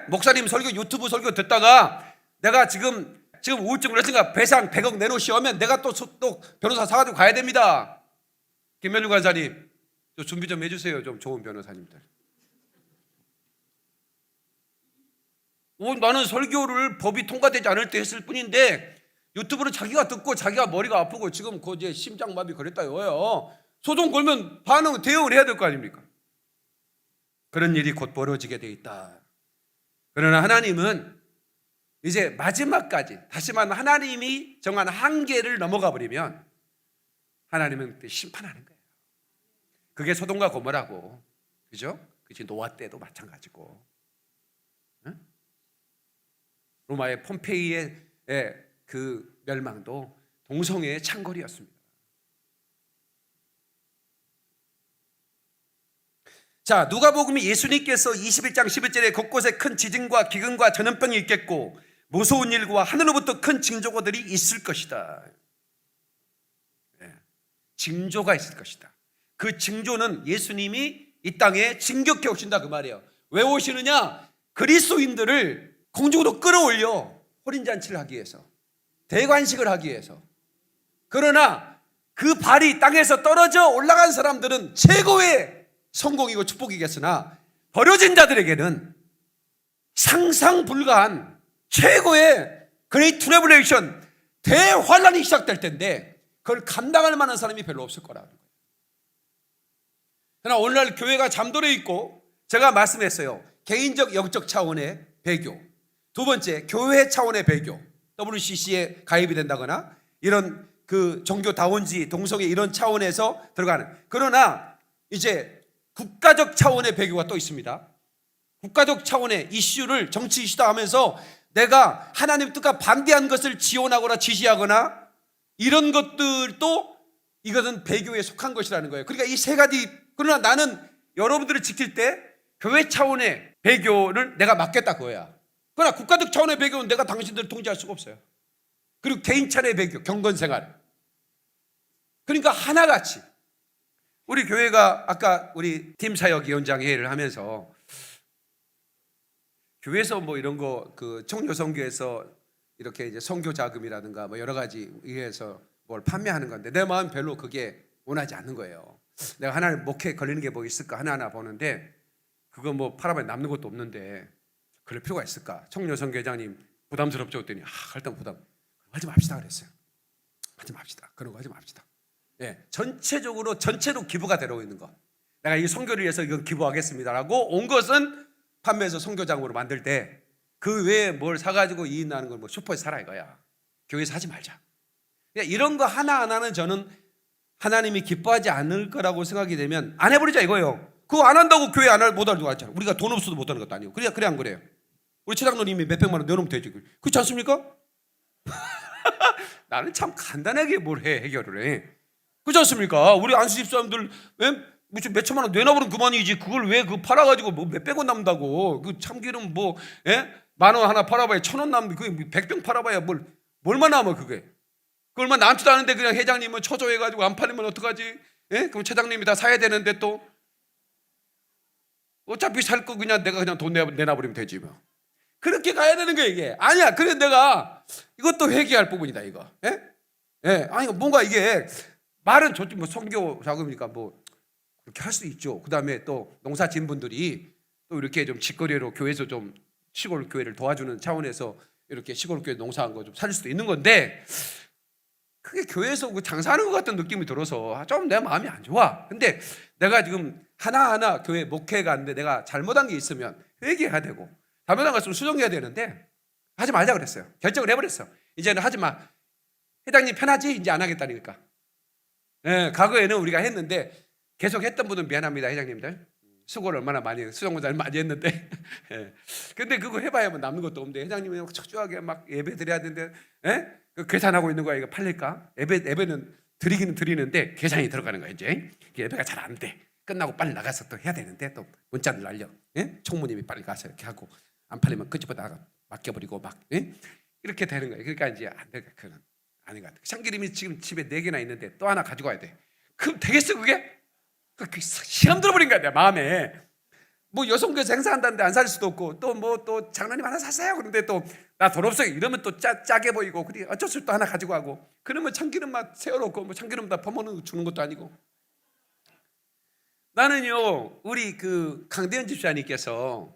목사님 설교 유튜브 설교 듣다가 내가 지금 우울증 걸렸으니까 배상 100억 내놓으시오 하면 내가 또 변호사 사가지고 가야 됩니다. 김현주 간사님 좀 준비 좀 해주세요. 좀 좋은 변호사님들. 나는 설교를 법이 통과되지 않을 때 했을 뿐인데 유튜브로 자기가 듣고 자기가 머리가 아프고 지금 이제 심장마비 걸렸다 이거예요. 소송 걸면 대응을 해야 될 거 아닙니까? 그런 일이 곧 벌어지게 돼 있다. 그러나 하나님은 이제 마지막까지, 다시 말하면 하나님이 정한 한계를 넘어가 버리면 하나님은 그때 심판하는 거예요. 그게 소돔과 고모라고, 그죠? 그치, 노아 때도 마찬가지고, 응? 로마의 폼페이의 그 멸망도 동성애의 창궐이었습니다. 자, 누가복음이 예수님께서 21장 11절에 곳곳에 큰 지진과 기근과 전염병이 있겠고 무서운 일과 하늘로부터 큰 징조들이 있을 것이다. 징조가 있을 것이다. 그 징조는 예수님이 이 땅에 진격해 오신다 그 말이에요. 왜 오시느냐? 그리스도인들을 공중으로 끌어올려 혼인잔치를 하기 위해서, 대관식을 하기 위해서. 그러나 그 발이 땅에서 떨어져 올라간 사람들은 최고의 성공이고 축복이겠으나 버려진 자들에게는 상상 불가한 최고의 그레이트 트래블레이션, 대환란이 시작될 텐데 그걸 감당할 만한 사람이 별로 없을 거라는 거예요. 그러나 오늘날 교회가 잠들어 있고, 제가 말씀했어요. 개인적 영적 차원의 배교, 두 번째 교회 차원의 배교, WCC에 가입이 된다거나 이런 그 종교다원지 동성애 이런 차원에서 들어가는. 그러나 이제 국가적 차원의 배교가 또 있습니다. 국가적 차원의 이슈를 정치 이슈다 하면서 내가 하나님 뜻과 반대한 것을 지원하거나 지지하거나 이런 것들도 이것은 배교에 속한 것이라는 거예요. 그러니까 이 세 가지. 그러나 나는 여러분들을 지킬 때 교회 차원의 배교를 내가 맡겠다 그거야. 그러나 국가적 차원의 배교는 내가 당신들을 통제할 수가 없어요. 그리고 개인 차례의 배교, 경건생활. 그러니까 하나같이 우리 교회가 아까 우리 팀사역위원장 회의를 하면서 교회에서 뭐 이런 거 그 청교선교에서 이렇게 이제 선교 자금이라든가 뭐 여러 가지 위해서 뭘 판매하는 건데 내 마음 별로 그게 원하지 않는 거예요. 내가 하나님 목회에 걸리는 게 뭐 있을까 하나하나 보는데 그거 뭐 팔아봐야 남는 것도 없는데 그럴 필요가 있을까? 청년 선교회장님 부담스럽죠 했더니 일단 부담 하지 맙시다 그랬어요. 하지 맙시다. 그런 거 하지 맙시다. 예, 전체로 기부가 되고 있는 거. 내가 이 선교를 위해서 이건 기부하겠습니다라고 온 것은 판매해서 선교장으로 만들 때 그 외에 뭘 사가지고 이익 나는 걸 뭐 슈퍼에서 사라 이거야. 교회에서 하지 말자. 그러니까 이런 거 하나하나는 저는 하나님이 기뻐하지 않을 거라고 생각이 되면 안 해버리자 이거예요. 그거 안 한다고 교회 못 하는 거 같잖아. 우리가 돈 없어도 못 하는 것도 아니고. 그래 안 그래요? 우리 최장로님이 몇백만 원 내놓으면 되지. 그렇지 않습니까? 나는 참 간단하게 뭘 해결을 해. 그렇지 않습니까? 우리 안수 집사람들 몇 천만 원 내놔버리면 그만이지. 그걸 왜 팔아가지고 뭐 몇백 원 남다고. 그 참기름 뭐 10,000원 하나 팔아봐야 1,000원 남는데 그게 100병 팔아봐야 뭘만 남아 그게. 그 얼마 남지도 않은데 그냥 회장님은 초조해가지고 안 팔리면 어떡하지? 그럼 차장님이 다 사야 되는데 또 어차피 살 거 그냥 내가 그냥 돈 내놔버리면 되지 뭐. 그렇게 가야 되는 거야 이게. 아니야. 그래 내가 이것도 회개할 부분이다 이거. 아니 뭔가 이게 말은 좋지 뭐 선교 자금이니까 뭐 그렇게 할 수 있죠. 그 다음에 또 농사 지은 분들이 또 이렇게 좀 직거래로 교회에서 좀 시골 교회를 도와주는 차원에서 이렇게 시골 교회 농사한 거 좀 살릴 수도 있는 건데 그게 교회에서 장사하는 것 같은 느낌이 들어서 좀 내 마음이 안 좋아. 근데 내가 지금 하나하나 교회 목회가 하는데 내가 잘못한 게 있으면 회개해야 되고 잘못한 거 있으면 수정해야 되는데 하지 말자 그랬어요. 결정을 해버렸어. 이제는 하지 마. 회장님 편하지? 이제 안 하겠다니까. 과거에는 우리가 했는데 계속 했던 분은 미안합니다 회장님들. 수고를 얼마나 많이 수정을 많이 했는데 근데 그거 해봐야 뭐 남는 것도 없는데 회장님이 초조하게 막 예배 드려야 되는데 그 계산하고 있는 거야. 이거 팔릴까? 예배는 드리기는 드리는데 계산이 들어가는 거야. 이제 예배가 잘 안 돼. 끝나고 빨리 나가서 또 해야 되는데 또 문자를 날려. 총무님이 빨리 가서 이렇게 하고 안 팔리면 그 집에 나가 맡겨버리고 막 이렇게 되는 거예요. 그러니까 이제 안 돼. 그건 아닌 것 같아. 참기름이 지금 집에 4개나 있는데 또 하나 가지고 와야 돼. 그럼 되겠어 그게? 시험 들어버린 거야 내 마음에. 뭐 여성교회에서 행사한다는데 안 살 수도 없고 또 뭐 또 장로님 하나 샀어요. 그런데 또 나 돈 없어요. 이러면 또 짜게 보이고 그래 어쩔 수 없이 또 하나 가지고 하고 그러면 참기름만 세워놓고 뭐 참기름 다 퍼먹는 주는 것도 아니고. 나는요 우리 그 강대현 집사님께서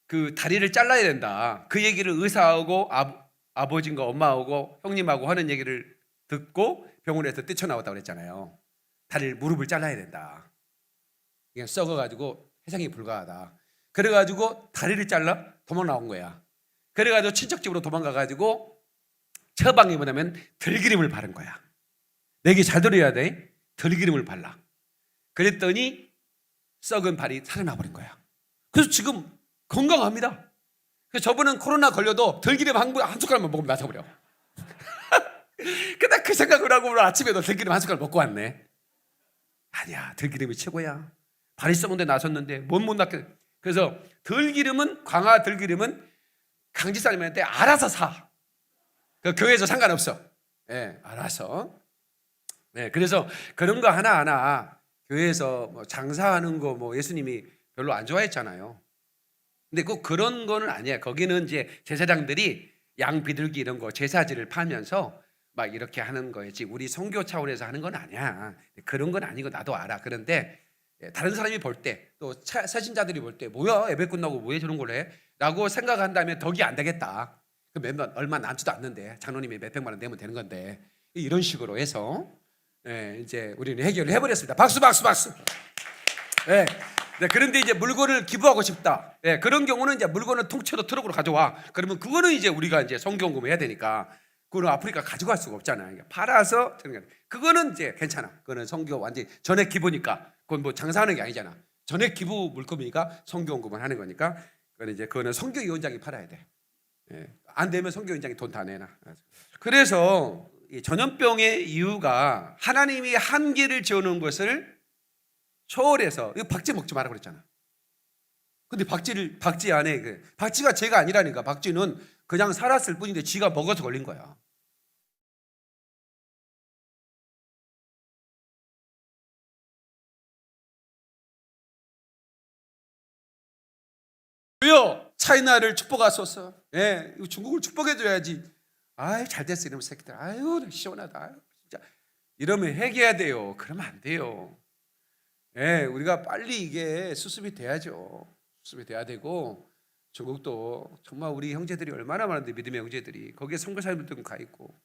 그 다리를 잘라야 된다 그 얘기를 의사하고 아버지인가 엄마하고 형님하고 하는 얘기를 듣고 병원에서 뛰쳐나왔다고 그랬잖아요. 다리를 무릎을 잘라야 된다. 그냥 썩어가지고 해상이 불가하다. 그래가지고 다리를 잘라 도망 나온 거야. 그래가지고 친척집으로 도망가가지고 처방이 뭐냐면 들기름을 바른 거야. 내게 잘 들어야 돼. 들기름을 발라. 그랬더니 썩은 발이 살아나버린 거야. 그래서 지금 건강합니다. 그래서 저분은 코로나 걸려도 들기름 한 숟가락만 먹으면 나서버려. 근데 그 생각을 하고 오늘 아침에도 들기름 한 숟가락 먹고 왔네. 아니야 들기름이 최고야. 발이 썩은데 나섰는데 못 낫게. 그래서 들기름은 광화 들기름은 강지사님한테 알아서 사. 그 교회에서 상관없어. 알아서. 그래서 그런 거 하나하나 교회에서 뭐 장사하는 거 뭐 예수님이 별로 안 좋아했잖아요. 근데 꼭 그런 거는 아니야. 거기는 이제 제사장들이 양 비둘기 이런 거 제사지를 팔면서 막 이렇게 하는 거였지. 우리 선교 차원에서 하는 건 아니야. 그런 건 아니고 나도 알아. 그런데 다른 사람이 볼 때 또 세신자들이 볼 때 뭐야 예배 끝나고 왜 저런 걸 해? 라고 생각한다면 덕이 안 되겠다. 얼마 남지도 않는데 장로님이 몇백만 원 내면 되는 건데 이런 식으로 해서 이제 우리는 해결을 해버렸습니다. 박수. 그런데 이제 물건을 기부하고 싶다. 그런 경우는 이제 물건을 통째로 트럭으로 가져와. 그러면 그거는 이제 우리가 이제 성경금을 해야 되니까 그거는 아프리카 가져갈 수가 없잖아요. 그러니까 팔아서 그거는 이제 괜찮아. 그거는 성교 완전히 전액 기부니까 그건 뭐 장사하는 게 아니잖아. 전액 기부 물품이니까 성교원금을 하는 거니까 그거는 성교위원장이 팔아야 돼. 안 되면 성교위원장이 돈 다 내놔. 그래서 이 전염병의 이유가 하나님이 한계를 지어놓은 것을 초월해서 이거 박쥐 먹지 마라 그랬잖아. 근데 박쥐 안에 박쥐가 죄가 아니라니까. 박쥐는 그냥 살았을 뿐인데 쥐가 먹어서 걸린 거야. 왜요? 차이나를 축복하소서. 중국을 축복해줘야지. 잘 됐어 이놈 새끼들. 시원하다. 진짜 이러면 회개해야 돼요. 그러면 안 돼요. 예, 우리가 빨리 이게 수습이 돼야죠. 수습이 돼야 되고, 중국도 정말 우리 형제들이 얼마나 많은데, 믿음의 형제들이 거기에 선교사님들도 가 있고,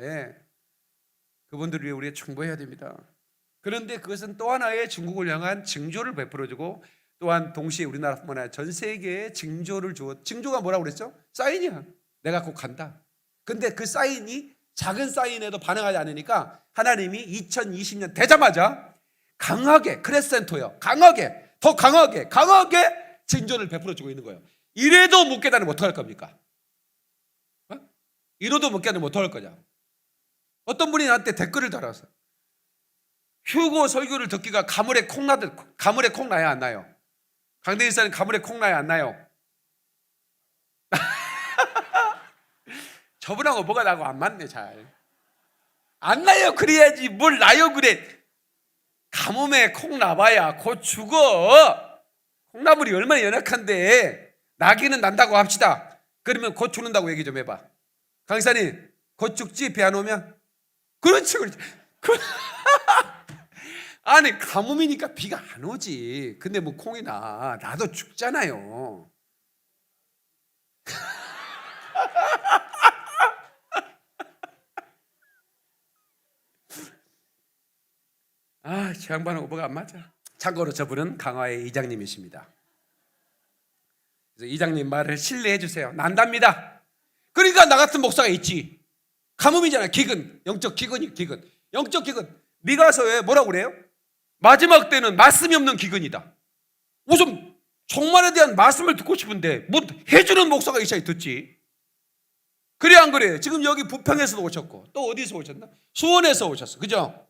예, 그분들을 위해 우리가 충고해야 됩니다. 그런데 그것은 또 하나의 중국을 향한 징조를 베풀어주고, 또한 동시에 우리나라뿐만 아니라 전 세계에 징조를 주어. 징조가 뭐라고 그랬죠? 사인이야. 내가 곧 간다. 근데 그 사인이 작은 사인에도 반응하지 않으니까 하나님이 2020년 되자마자 강하게, 크레센토요, 강하게, 더 강하게 징조를 베풀어주고 있는 거예요. 이래도 못 깨달으면 어떡할 겁니까? 이래도 못 깨달으면 어떡할 거냐? 어떤 분이 나한테 댓글을 달아서 휴고 설교를 듣기가 가물에 콩 나야 안 나요? 강대일사는 가물에 콩 나야 안 나요? 저분하고 뭐가 나고 안 맞네. 잘 안 나요. 그래야지 뭘 나요 그래. 가뭄에 콩 나봐야 곧 죽어. 콩나물이 얼마나 연약한데. 나기는 난다고 합시다. 그러면 곧 죽는다고 얘기 좀 해봐. 강사님 곧 죽지 비 안 오면? 그렇지. 아니 가뭄이니까 비가 안 오지. 근데 뭐 콩이 나도 죽잖아요. 저 양반하고 뭐가 안 맞아. 참고로 저분은 강화의 이장님이십니다. 그래서 이장님 말을 신뢰해 주세요. 난답니다. 그러니까 나 같은 목사가 있지. 가뭄이잖아. 기근, 영적 기근이 기근. 영적 기근. 미가서에 뭐라고 그래요? 마지막 때는 말씀이 없는 기근이다. 우선 종말에 대한 말씀을 듣고 싶은데 뭐 해주는 목사가 있어야 듣지. 그래 안 그래요? 지금 여기 부평에서도 오셨고 또 어디서 오셨나? 수원에서 오셨어. 그죠?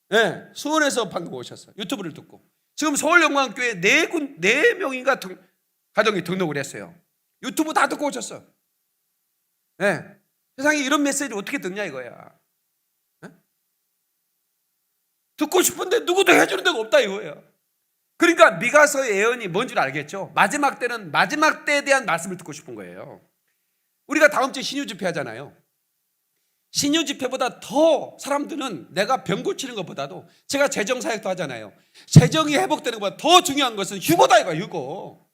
네, 수원에서 방금 오셨어요. 유튜브를 듣고. 지금 서울영광교회 4명인가 가정이 등록을 했어요. 유튜브 다 듣고 오셨어. 네. 세상에 이런 메시지를 어떻게 듣냐 이거야. 네? 듣고 싶은데 누구도 해주는 데가 없다 이거예요. 그러니까 미가서의 예언이 뭔 줄 알겠죠? 마지막 때는 마지막 때에 대한 말씀을 듣고 싶은 거예요. 우리가 다음 주에 신유 집회 하잖아요. 신유 집회보다 더 사람들은 내가 병 고치는 것보다도, 제가 재정 사역도 하잖아요. 재정이 회복되는 것보다 더 중요한 것은 휴거다 이거야. 휴거.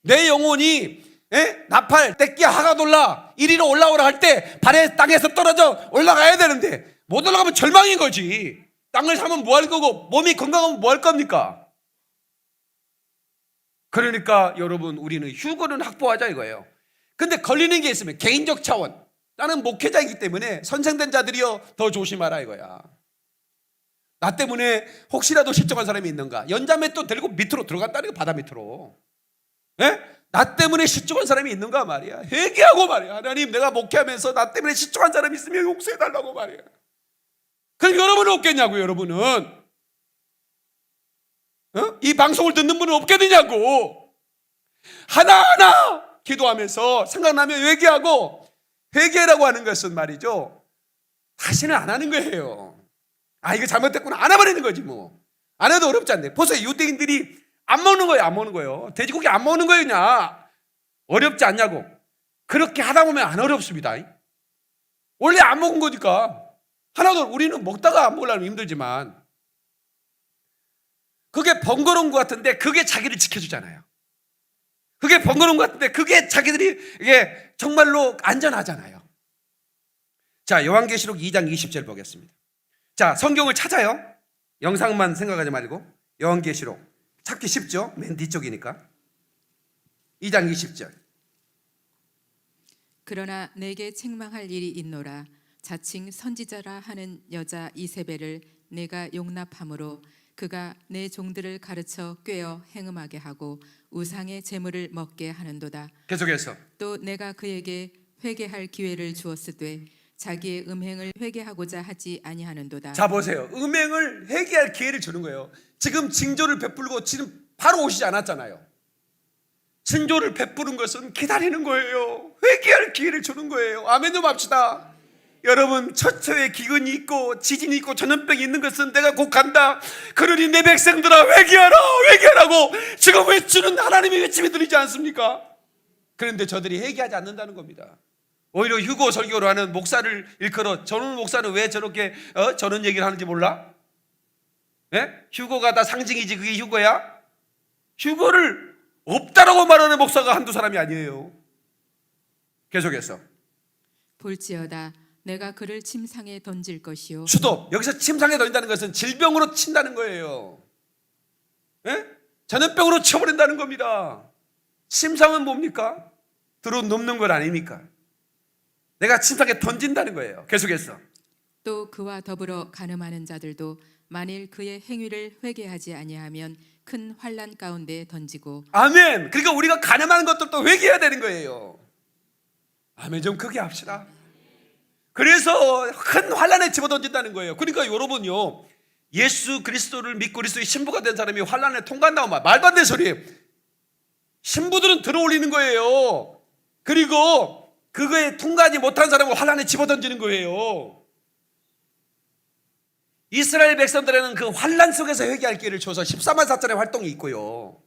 내 영혼이 나팔 떼끼야 하가돌라 이리로 올라오라 할 때 발에 땅에서 떨어져 올라가야 되는데 못 올라가면 절망인 거지. 땅을 사면 뭐 할 거고 몸이 건강하면 뭐 할 겁니까? 그러니까 여러분 우리는 휴거는 확보하자 이거예요. 근데 걸리는 게 있으면 개인적 차원, 나는 목회자이기 때문에 선생된 자들이여 더 조심하라 이거야. 나 때문에 혹시라도 실종한 사람이 있는가? 연자맷도 들고 밑으로 들어갔다는 거, 바다 밑으로. 나 때문에 실종한 사람이 있는가 말이야. 회개하고 말이야. 하나님 내가 목회하면서 나 때문에 실종한 사람이 있으면 용서해달라고 말이야. 그럼 여러분은 없겠냐고. 여러분은 이 방송을 듣는 분은 없겠느냐고. 하나하나 기도하면서 생각나면 회개하고, 회개라고 하는 것은 말이죠, 다시는 안 하는 거예요. 이거 잘못됐구나 안 해버리는 거지 뭐. 안 해도 어렵지 않네. 보세요. 유대인들이 안 먹는 거예요. 안 먹는 거예요. 돼지고기 안 먹는 거예요. 그냥 어렵지 않냐고. 그렇게 하다 보면 안 어렵습니다. 원래 안 먹은 거니까. 하나도 우리는 먹다가 안 먹으려면 힘들지만 그게 번거로운 것 같은데 그게 자기를 지켜주잖아요. 그게 번거로운 것 같은데 그게 자기들이 이게 정말로 안전하잖아요. 자, 요한계시록 2장 20절 보겠습니다. 자, 성경을 찾아요. 영상만 생각하지 말고. 요한계시록 찾기 쉽죠? 맨 뒤쪽이니까. 2장 20절. 그러나 내게 책망할 일이 있노라. 자칭 선지자라 하는 여자 이세벨을 내가 용납함으로 그가 내 종들을 가르쳐 꾀어 행음하게 하고 우상의 제물을 먹게 하는도다. 계속해서. 또 내가 그에게 회개할 기회를 주었으되 자기의 음행을 회개하고자 하지 아니하는도다. 자, 보세요. 음행을 회개할 기회를 주는 거예요. 지금 징조를 베풀고 지금 바로 오시지 않았잖아요. 징조를 베푸는 것은 기다리는 거예요. 회개할 기회를 주는 거예요. 아멘 좀 합시다. 여러분, 처처에 기근이 있고 지진이 있고 전염병이 있는 것은 내가 곧 간다. 그러니 내 백성들아 회개하라, 회개하라고 지금 외치는 하나님의 외침이 들리지 않습니까? 그런데 저들이 회개하지 않는다는 겁니다. 오히려 휴거 설교를 하는 목사를 일컬어 저런 목사는 왜 저렇게 저런 얘기를 하는지 몰라? 예? 휴거가 다 상징이지 그게 휴거야? 휴거를 없다라고 말하는 목사가 한두 사람이 아니에요. 계속해서 볼지어다 내가 그를 침상에 던질 것이요 수도 여기서 침상에 던진다는 것은 질병으로 친다는 거예요. 예? 전염병으로 쳐버린다는 겁니다. 침상은 뭡니까? 들어눕는 것 아닙니까? 내가 침상에 던진다는 거예요. 계속해서 또 그와 더불어 간음하는 자들도 만일 그의 행위를 회개하지 아니하면 큰 환난 가운데 던지고 아멘. 그러니까 우리가 가늠하는 것들도 회개해야 되는 거예요. 아멘. 좀 크게 합시다. 그래서 큰 환난에 집어던진다는 거예요. 그러니까 여러분요, 예수 그리스도를 믿고 그리스도의 신부가 된 사람이 환난에 통과한다고 말도 안 되는 소리예요. 신부들은 들어올리는 거예요. 그리고 그거에 통과하지 못한 사람을 환난에 집어던지는 거예요. 이스라엘 백성들에는 그 환난 속에서 회개할 기회를 줘서 14만 4천의 활동이 있고요.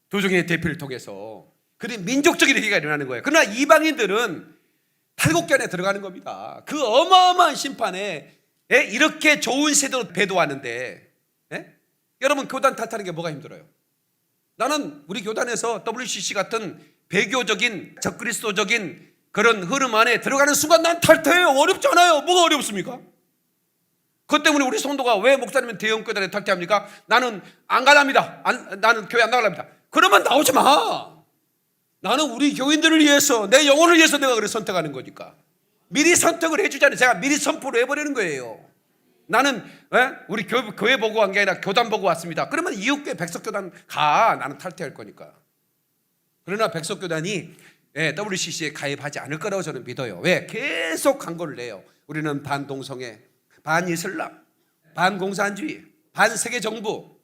두 종의 대표를 통해서 그리고 민족적인 회개가 일어나는 거예요. 그러나 이방인들은 탈곡기 안에 들어가는 겁니다. 그 어마어마한 심판에 이렇게 좋은 세대로 배도하는데 여러분 교단 탓하는 게 뭐가 힘들어요? 나는 우리 교단에서 WCC 같은 배교적인 적그리스도적인 그런 흐름 안에 들어가는 순간 난 탈퇴해요. 어렵지 않아요. 뭐가 어렵습니까? 그것 때문에 우리 성도가 왜 목사님은 대형교단에 탈퇴합니까? 나는 안 가랍니다. 나는 교회 안 나가랍니다. 그러면 나오지 마. 나는 우리 교인들을 위해서 내 영혼을 위해서 내가 그를 선택하는 거니까 미리 선택을 해주잖아요. 제가 미리 선포를 해버리는 거예요. 나는 우리 교회 보고 간 게 아니라 교단 보고 왔습니다. 그러면 이웃교회 백석교단 가. 나는 탈퇴할 거니까. 그러나 백석교단이 WCC에 가입하지 않을 거라고 저는 믿어요. 왜? 계속 광고를 내요. 우리는 반동성애, 반이슬람, 반공산주의, 반세계정부,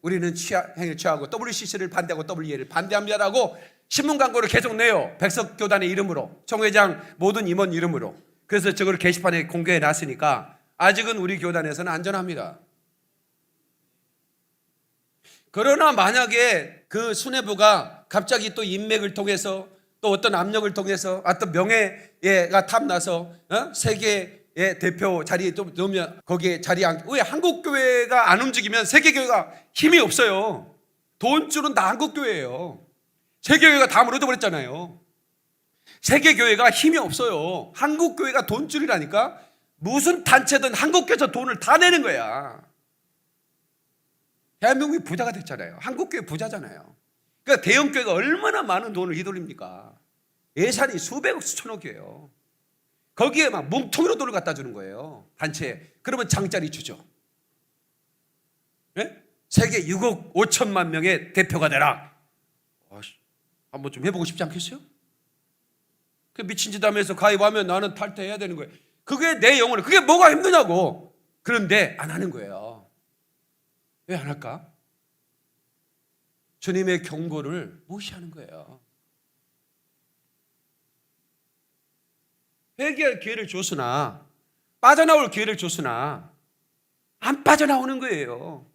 우리는 행위를 취하고 WCC를 반대하고 WE를 반대합니다라고 신문 광고를 계속 내요. 백석교단의 이름으로, 총회장 모든 임원 이름으로. 그래서 저걸 게시판에 공개해 놨으니까 아직은 우리 교단에서는 안전합니다. 그러나 만약에 그 수뇌부가 갑자기 또 인맥을 통해서 또 어떤 압력을 통해서 어떤 명예가 탐나서 세계의 대표 자리에 또 넣으면 거기에 왜 한국교회가 안 움직이면 세계교회가 힘이 없어요. 돈줄은 다 한국교회예요. 세계교회가 다 무너져버렸잖아요. 세계교회가 힘이 없어요. 한국교회가 돈줄이라니까. 무슨 단체든 한국교회에서 돈을 다 내는 거야. 대한민국이 부자가 됐잖아요. 한국교회 부자잖아요. 그러니까 대형교회가 얼마나 많은 돈을 휘둘립니까? 예산이 수백억 수천억이에요. 거기에 막 뭉텅이로 돈을 갖다 주는 거예요. 단체에. 그러면 장짜리 주죠. 세계 6억 5천만 명의 대표가 되라. 한번 좀 해보고 싶지 않겠어요? 그 미친 짓 하면서 가입하면 나는 탈퇴해야 되는 거예요. 그게 내 영혼을, 그게 뭐가 힘드냐고. 그런데 안 하는 거예요. 왜 안 할까? 주님의 경고를 무시하는 거예요. 회개할 기회를 줬으나, 빠져나올 기회를 줬으나 안 빠져나오는 거예요.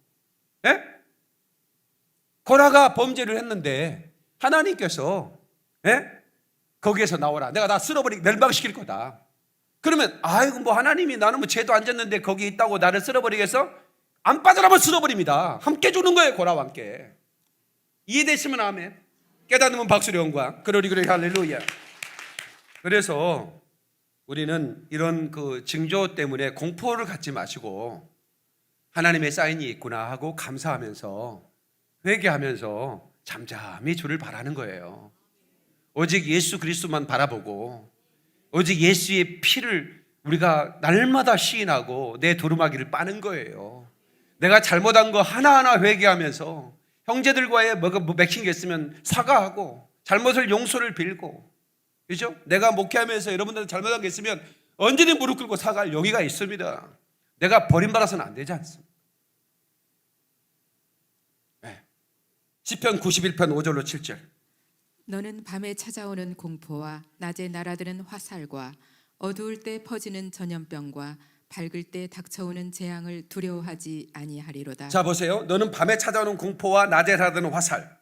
고라가 범죄를 했는데 하나님께서 거기에서 나오라. 내가 다 쓸어버리고 멸망시킬 거다. 그러면 아이고 뭐 하나님이 나는 뭐 죄도 안 졌는데 거기 있다고 나를 쓸어버리겠어? 안 빠져나면 쓸어버립니다. 함께 주는 거예요. 고라와 함께. 이해되시면 아멘. 깨닫으면 박수리 영광. 그러리 할렐루야. 그래서 우리는 이런 그 징조 때문에 공포를 갖지 마시고 하나님의 사인이 있구나 하고 감사하면서 회개하면서 잠잠히 주를 바라는 거예요. 오직 예수 그리스도만 바라보고 오직 예수의 피를 우리가 날마다 시인하고 내 두루마기를 빠는 거예요. 내가 잘못한 거 하나하나 회개하면서 형제들과의 뭐가 맥힌 게 있으면 사과하고 잘못을 용서를 빌고, 그죠? 내가 목회하면서 여러분들 잘못한 게 있으면 언제든 무릎 꿇고 사과할 용의가 있습니다. 내가 버림받아서는 안 되지 않습니까? 시편 91편 5절로 7절. 너는 밤에 찾아오는 공포와 낮에 날아드는 화살과 어두울 때 퍼지는 전염병과 밝을 때 닥쳐오는 재앙을 두려워하지 아니하리로다. 자 보세요. 너는 밤에 찾아오는 공포와 낮에 날아드는 화살.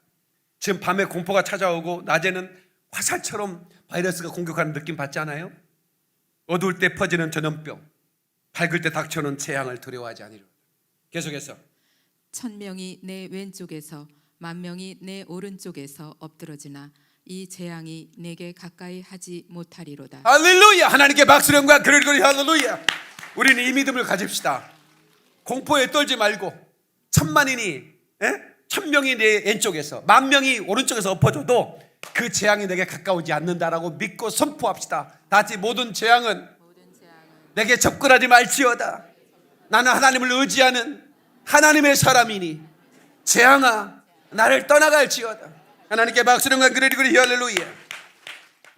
지금 밤에 공포가 찾아오고 낮에는 화살처럼 바이러스가 공격하는 느낌 받지 않아요? 어두울 때 퍼지는 전염병, 밝을 때 닥쳐오는 재앙을 두려워하지 아니로. 계속해서 1000명이 내 왼쪽에서 10,000명이 내 오른쪽에서 엎드러지나 이 재앙이 내게 가까이 하지 못하리로다. 할렐루야. 하나님께 박수령과 그러리 할렐루야. 우리는 이 믿음을 가집시다. 공포에 떨지 말고 10,000만인이 1,000명이 내 왼쪽에서 10,000명이 오른쪽에서 엎어져도 그 재앙이 내게 가까우지 않는다라고 믿고 선포합시다. 다 같이 모든 재앙은 내게 접근하지 말지어다. 나는 하나님을 의지하는 하나님의 사람이니 재앙아 나를 떠나갈지어다. 하나님께 박수령과 그러리 할렐루야.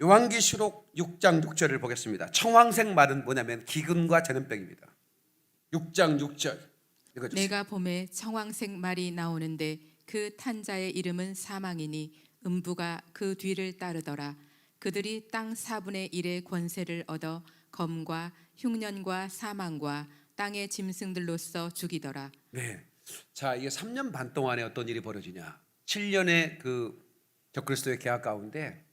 요한계시록 6장 6절을 보겠습니다. 청황색 말은 뭐냐면 기근과 전염병입니다. 6장 6절 읽어주세요. 내가 봄에 청황색 말이 나오는데 그 탄자의 이름은 사망이니 음부가 그 뒤를 따르더라. 그들이 땅 4분의 1의 권세를 얻어 검과 흉년과 사망과 땅의 짐승들로서 죽이더라. 네. 자, 이게 3년 반 동안에 어떤 일이 벌어지냐? 7년의 그 적그리스도의 계약 가운데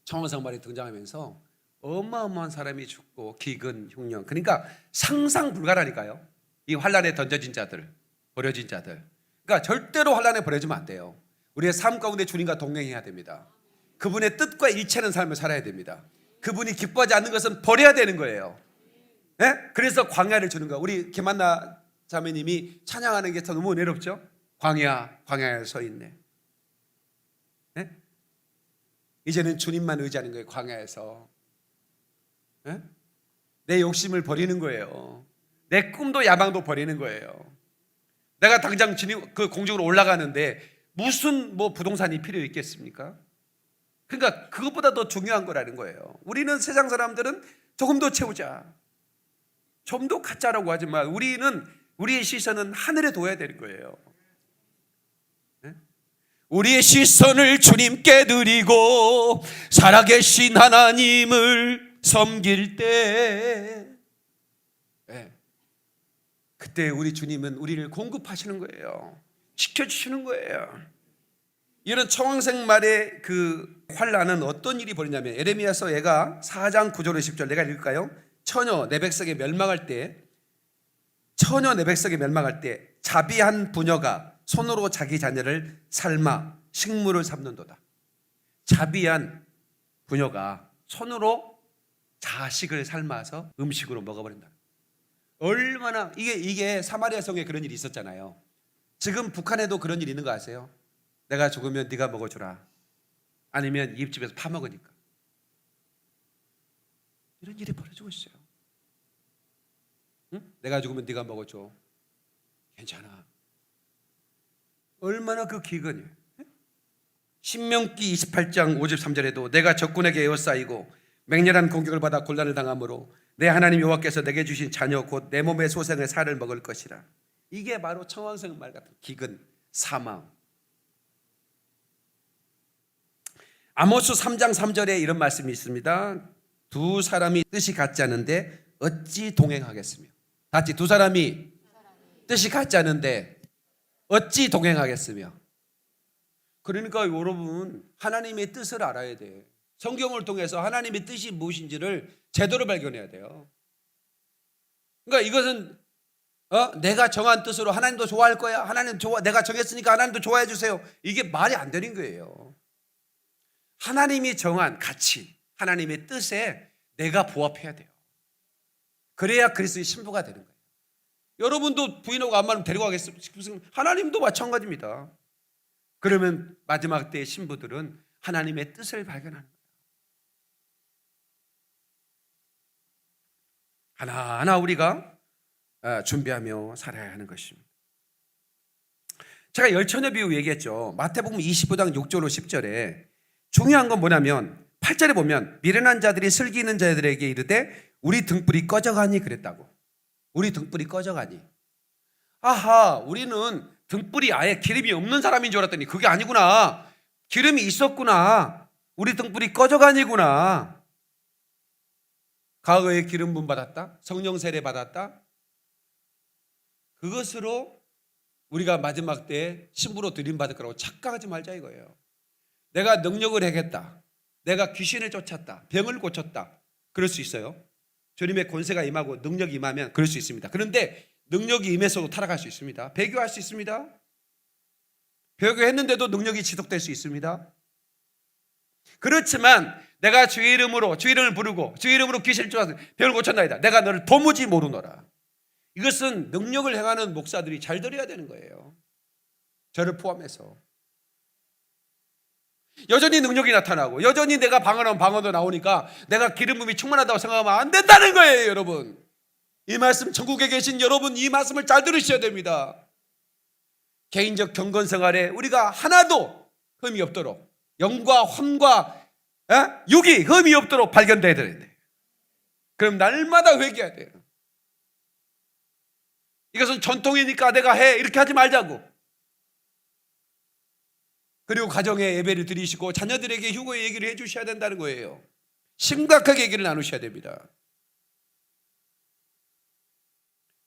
청황색 말이 등장하면서 어마어마한 사람이 죽고 기근, 흉년. 그러니까 상상 불가라니까요. 이 환란에 던져진 자들, 버려진 자들. 그러니까 절대로 환란에 버려지면 안 돼요. 우리의 삶 가운데 주님과 동행해야 됩니다. 그분의 뜻과 일치하는 삶을 살아야 됩니다. 그분이 기뻐하지 않는 것은 버려야 되는 거예요. 네? 그래서 광야를 주는 거예요. 우리 김한나 자매님이 찬양하는 게 너무 은혜롭죠? 광야에 서 있네. 네? 이제는 주님만 의지하는 거예요. 광야에서. 네? 내 욕심을 버리는 거예요. 내 꿈도 야망도 버리는 거예요. 내가 당장 그 공중으로 올라가는데 무슨 부동산이 필요 있겠습니까? 그러니까 그것보다 더 중요한 거라는 거예요. 우리는 세상 사람들은 조금 더 채우자, 좀 더 갖자라고 하지만 우리의 시선은 하늘에 둬야 되는 거예요. 네? 우리의 시선을 주님께 드리고 살아계신 하나님을 섬길 때 네. 그때 우리 주님은 우리를 공급하시는 거예요. 지켜주시는 거예요. 이런 청황색 말의 그 환란은 어떤 일이 벌이냐면 에레미야서 얘가 4장 9절 10절 내가 읽을까요? 처녀 내 백성이 멸망할 때 자비한 부녀가 손으로 자기 자녀를 삶아 식물을 삼는도다. 자비한 부녀가 손으로 자식을 삶아서 음식으로 먹어버린다. 얼마나 이게 사마리아 성에 그런 일이 있었잖아요. 지금 북한에도 그런 일이 있는 거 아세요? 내가 죽으면 네가 먹어주라. 아니면 입집에서 파먹으니까. 이런 일이 벌어지고 있어요. 응? 내가 죽으면 네가 먹어줘. 괜찮아. 얼마나 그 기근이에요. 신명기 28장 53절에도 내가 적군에게 에워싸이고 맹렬한 공격을 받아 곤란을 당하므로 내 하나님 여호와께서 내게 주신 자녀 곧 내 몸의 소생의 살을 먹을 것이라. 이게 바로 청황색 말 같은 기근, 사망. 아모스 3장 3절에 이런 말씀이 있습니다. 두 사람이 뜻이 같지 않은데 어찌 동행하겠으며. 같이 두 사람이 뜻이 같지 않은데 어찌 동행하겠으며. 그러니까 여러분 하나님의 뜻을 알아야 돼. 성경을 통해서 하나님의 뜻이 무엇인지를 제대로 발견해야 돼요. 그러니까 이것은 내가 정한 뜻으로 하나님도 좋아할 거야. 내가 정했으니까 하나님도 좋아해 주세요. 이게 말이 안 되는 거예요. 하나님이 정한 가치, 하나님의 뜻에 내가 부합해야 돼요. 그래야 그리스도의 신부가 되는 거예요. 여러분도 부인하고 안마는 데려가겠습니까? 하나님도 마찬가지입니다. 그러면 마지막 때의 신부들은 하나님의 뜻을 발견하는 거예요. 하나하나 우리가 준비하며 살아야 하는 것입니다. 제가 열처녀 비유 얘기했죠. 마태복음 25장 6절로 10절에 중요한 건 뭐냐면 8절에 보면 미련한 자들이 슬기 있는 자들에게 이르되 우리 등불이 꺼져가니 그랬다고. 우리 등불이 꺼져가니. 아하, 우리는 등불이 아예 기름이 없는 사람인 줄 알았더니 그게 아니구나. 기름이 있었구나. 우리 등불이 꺼져가니구나. 과거에 기름 부음 받았다. 성령 세례 받았다. 그것으로 우리가 마지막 때에 신부로 들림받을 거라고 착각하지 말자 이거예요. 내가 능력을 하겠다. 내가 귀신을 쫓았다, 병을 고쳤다, 그럴 수 있어요. 주님의 권세가 임하고 능력이 임하면 그럴 수 있습니다. 그런데 능력이 임해서도 타락할 수 있습니다. 배교할 수 있습니다. 배교했는데도 능력이 지속될 수 있습니다. 그렇지만 내가 주의 이름으로 주의 이름을 부르고 주의 이름으로 귀신을 쫓아서 병을 고쳤나이다, 내가 너를 도무지 모르노라. 이것은 능력을 행하는 목사들이 잘 들어야 되는 거예요. 저를 포함해서. 여전히 능력이 나타나고 여전히 내가 방언하면 방언도 나오니까 내가 기름 부음이 충만하다고 생각하면 안 된다는 거예요. 여러분, 이 말씀, 전국에 계신 여러분, 이 말씀을 잘 들으셔야 됩니다. 개인적 경건 생활에 우리가 하나도 흠이 없도록, 영과 혼과 육이 흠이 없도록 발견돼야 되는데, 그럼 날마다 회개해야 돼요. 이것은 전통이니까 내가 해, 이렇게 하지 말자고. 그리고 가정에 예배를 드리시고 자녀들에게 휴거의 얘기를 해주셔야 된다는 거예요. 심각하게 얘기를 나누셔야 됩니다.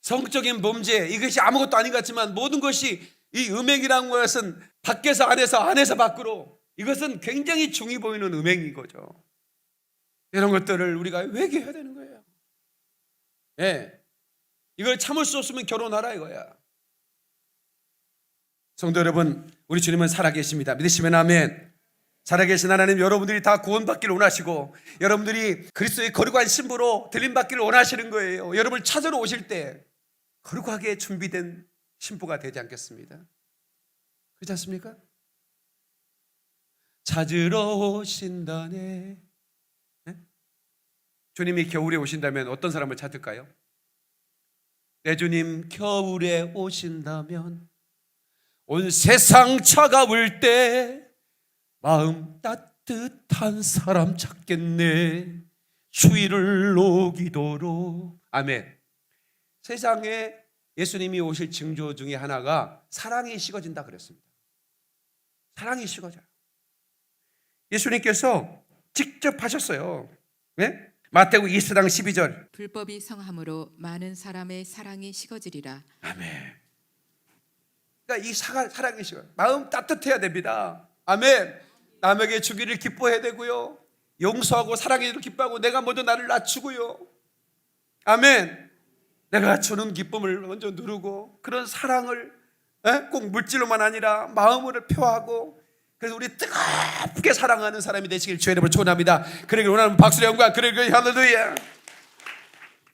성적인 범죄, 이것이 아무것도 아닌 것 같지만 모든 것이, 이 음행이라는 것은 밖에서 안에서, 안에서 밖으로, 이것은 굉장히 중히 보이는 음행인 거죠. 이런 것들을 우리가 회개해야 되는 거예요. 예, 이걸 참을 수 없으면 결혼하라 이거야. 성도 여러분, 우리 주님은 살아계십니다. 믿으시면 아멘. 살아계신 하나님, 여러분들이 다 구원받기를 원하시고 여러분들이 그리스도의 거룩한 신부로 들림받기를 원하시는 거예요. 여러분을 찾으러 오실 때 거룩하게 준비된 신부가 되지 않겠습니다? 그렇지 않습니까? 찾으러 오신다네. 네? 주님이 겨울에 오신다면 어떤 사람을 찾을까요? 내 주님 겨울에 오신다면 온 세상 차가울 때 마음 따뜻한 사람 찾겠네, 추위를 녹이도록. 아멘. 세상에 예수님이 오실 징조 중에 하나가 사랑이 식어진다 그랬습니다. 사랑이 식어져요. 예수님께서 직접 하셨어요. 네? 마태복음 20장 12절. 불법이 성함으로 많은 사람의 사랑이 식어지리라. 아멘. 그러니까 이 사랑이 식어요. 마음 따뜻해야 됩니다. 아멘. 남에게 주기를 기뻐해야 되고요, 용서하고 사랑해주기를 기뻐하고, 내가 먼저 나를 낮추고요. 아멘. 내가 주는 기쁨을 먼저 누르고, 그런 사랑을 꼭 물질로만 아니라 마음으로 표하고, 그래서 우리 뜨겁게 사랑하는 사람이 되시길 주의 이름으로 축원합니다. 그러길 원하는 박수의 영광, 그러길 할렐루야.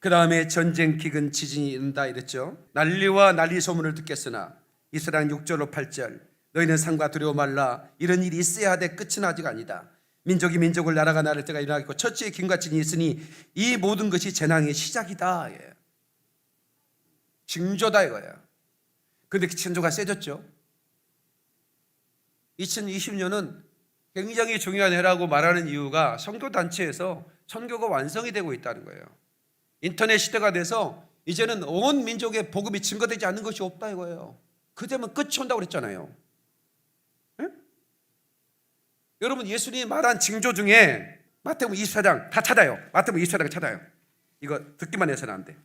그 다음에 전쟁, 기근, 지진이 있다 이랬죠. 난리와 난리 소문을 듣겠으나, 이스라엘 6절로 8절, 너희는 상과 두려워 말라. 이런 일이 있어야 하되 끝은 아직 아니다. 민족이 민족을, 나라가 나를 때가 일어나겠고 첫째의 기근과 지진이 있으니 이 모든 것이 재앙의 시작이다. 예. 징조다 이거야. 그런데 그 징조가 세졌죠. 2020년은 굉장히 중요한 해라고 말하는 이유가 성교단체에서 선교가 완성이 되고 있다는 거예요. 인터넷 시대가 돼서 이제는 온 민족의 복음이 증거되지 않는 것이 없다 이거예요. 그 되면 끝이 온다고 그랬잖아요. 네? 여러분, 예수님이 말한 징조 중에 마태복음 24장 다 찾아요. 마태복음 24장 찾아요. 이거 듣기만 해서는 안 돼.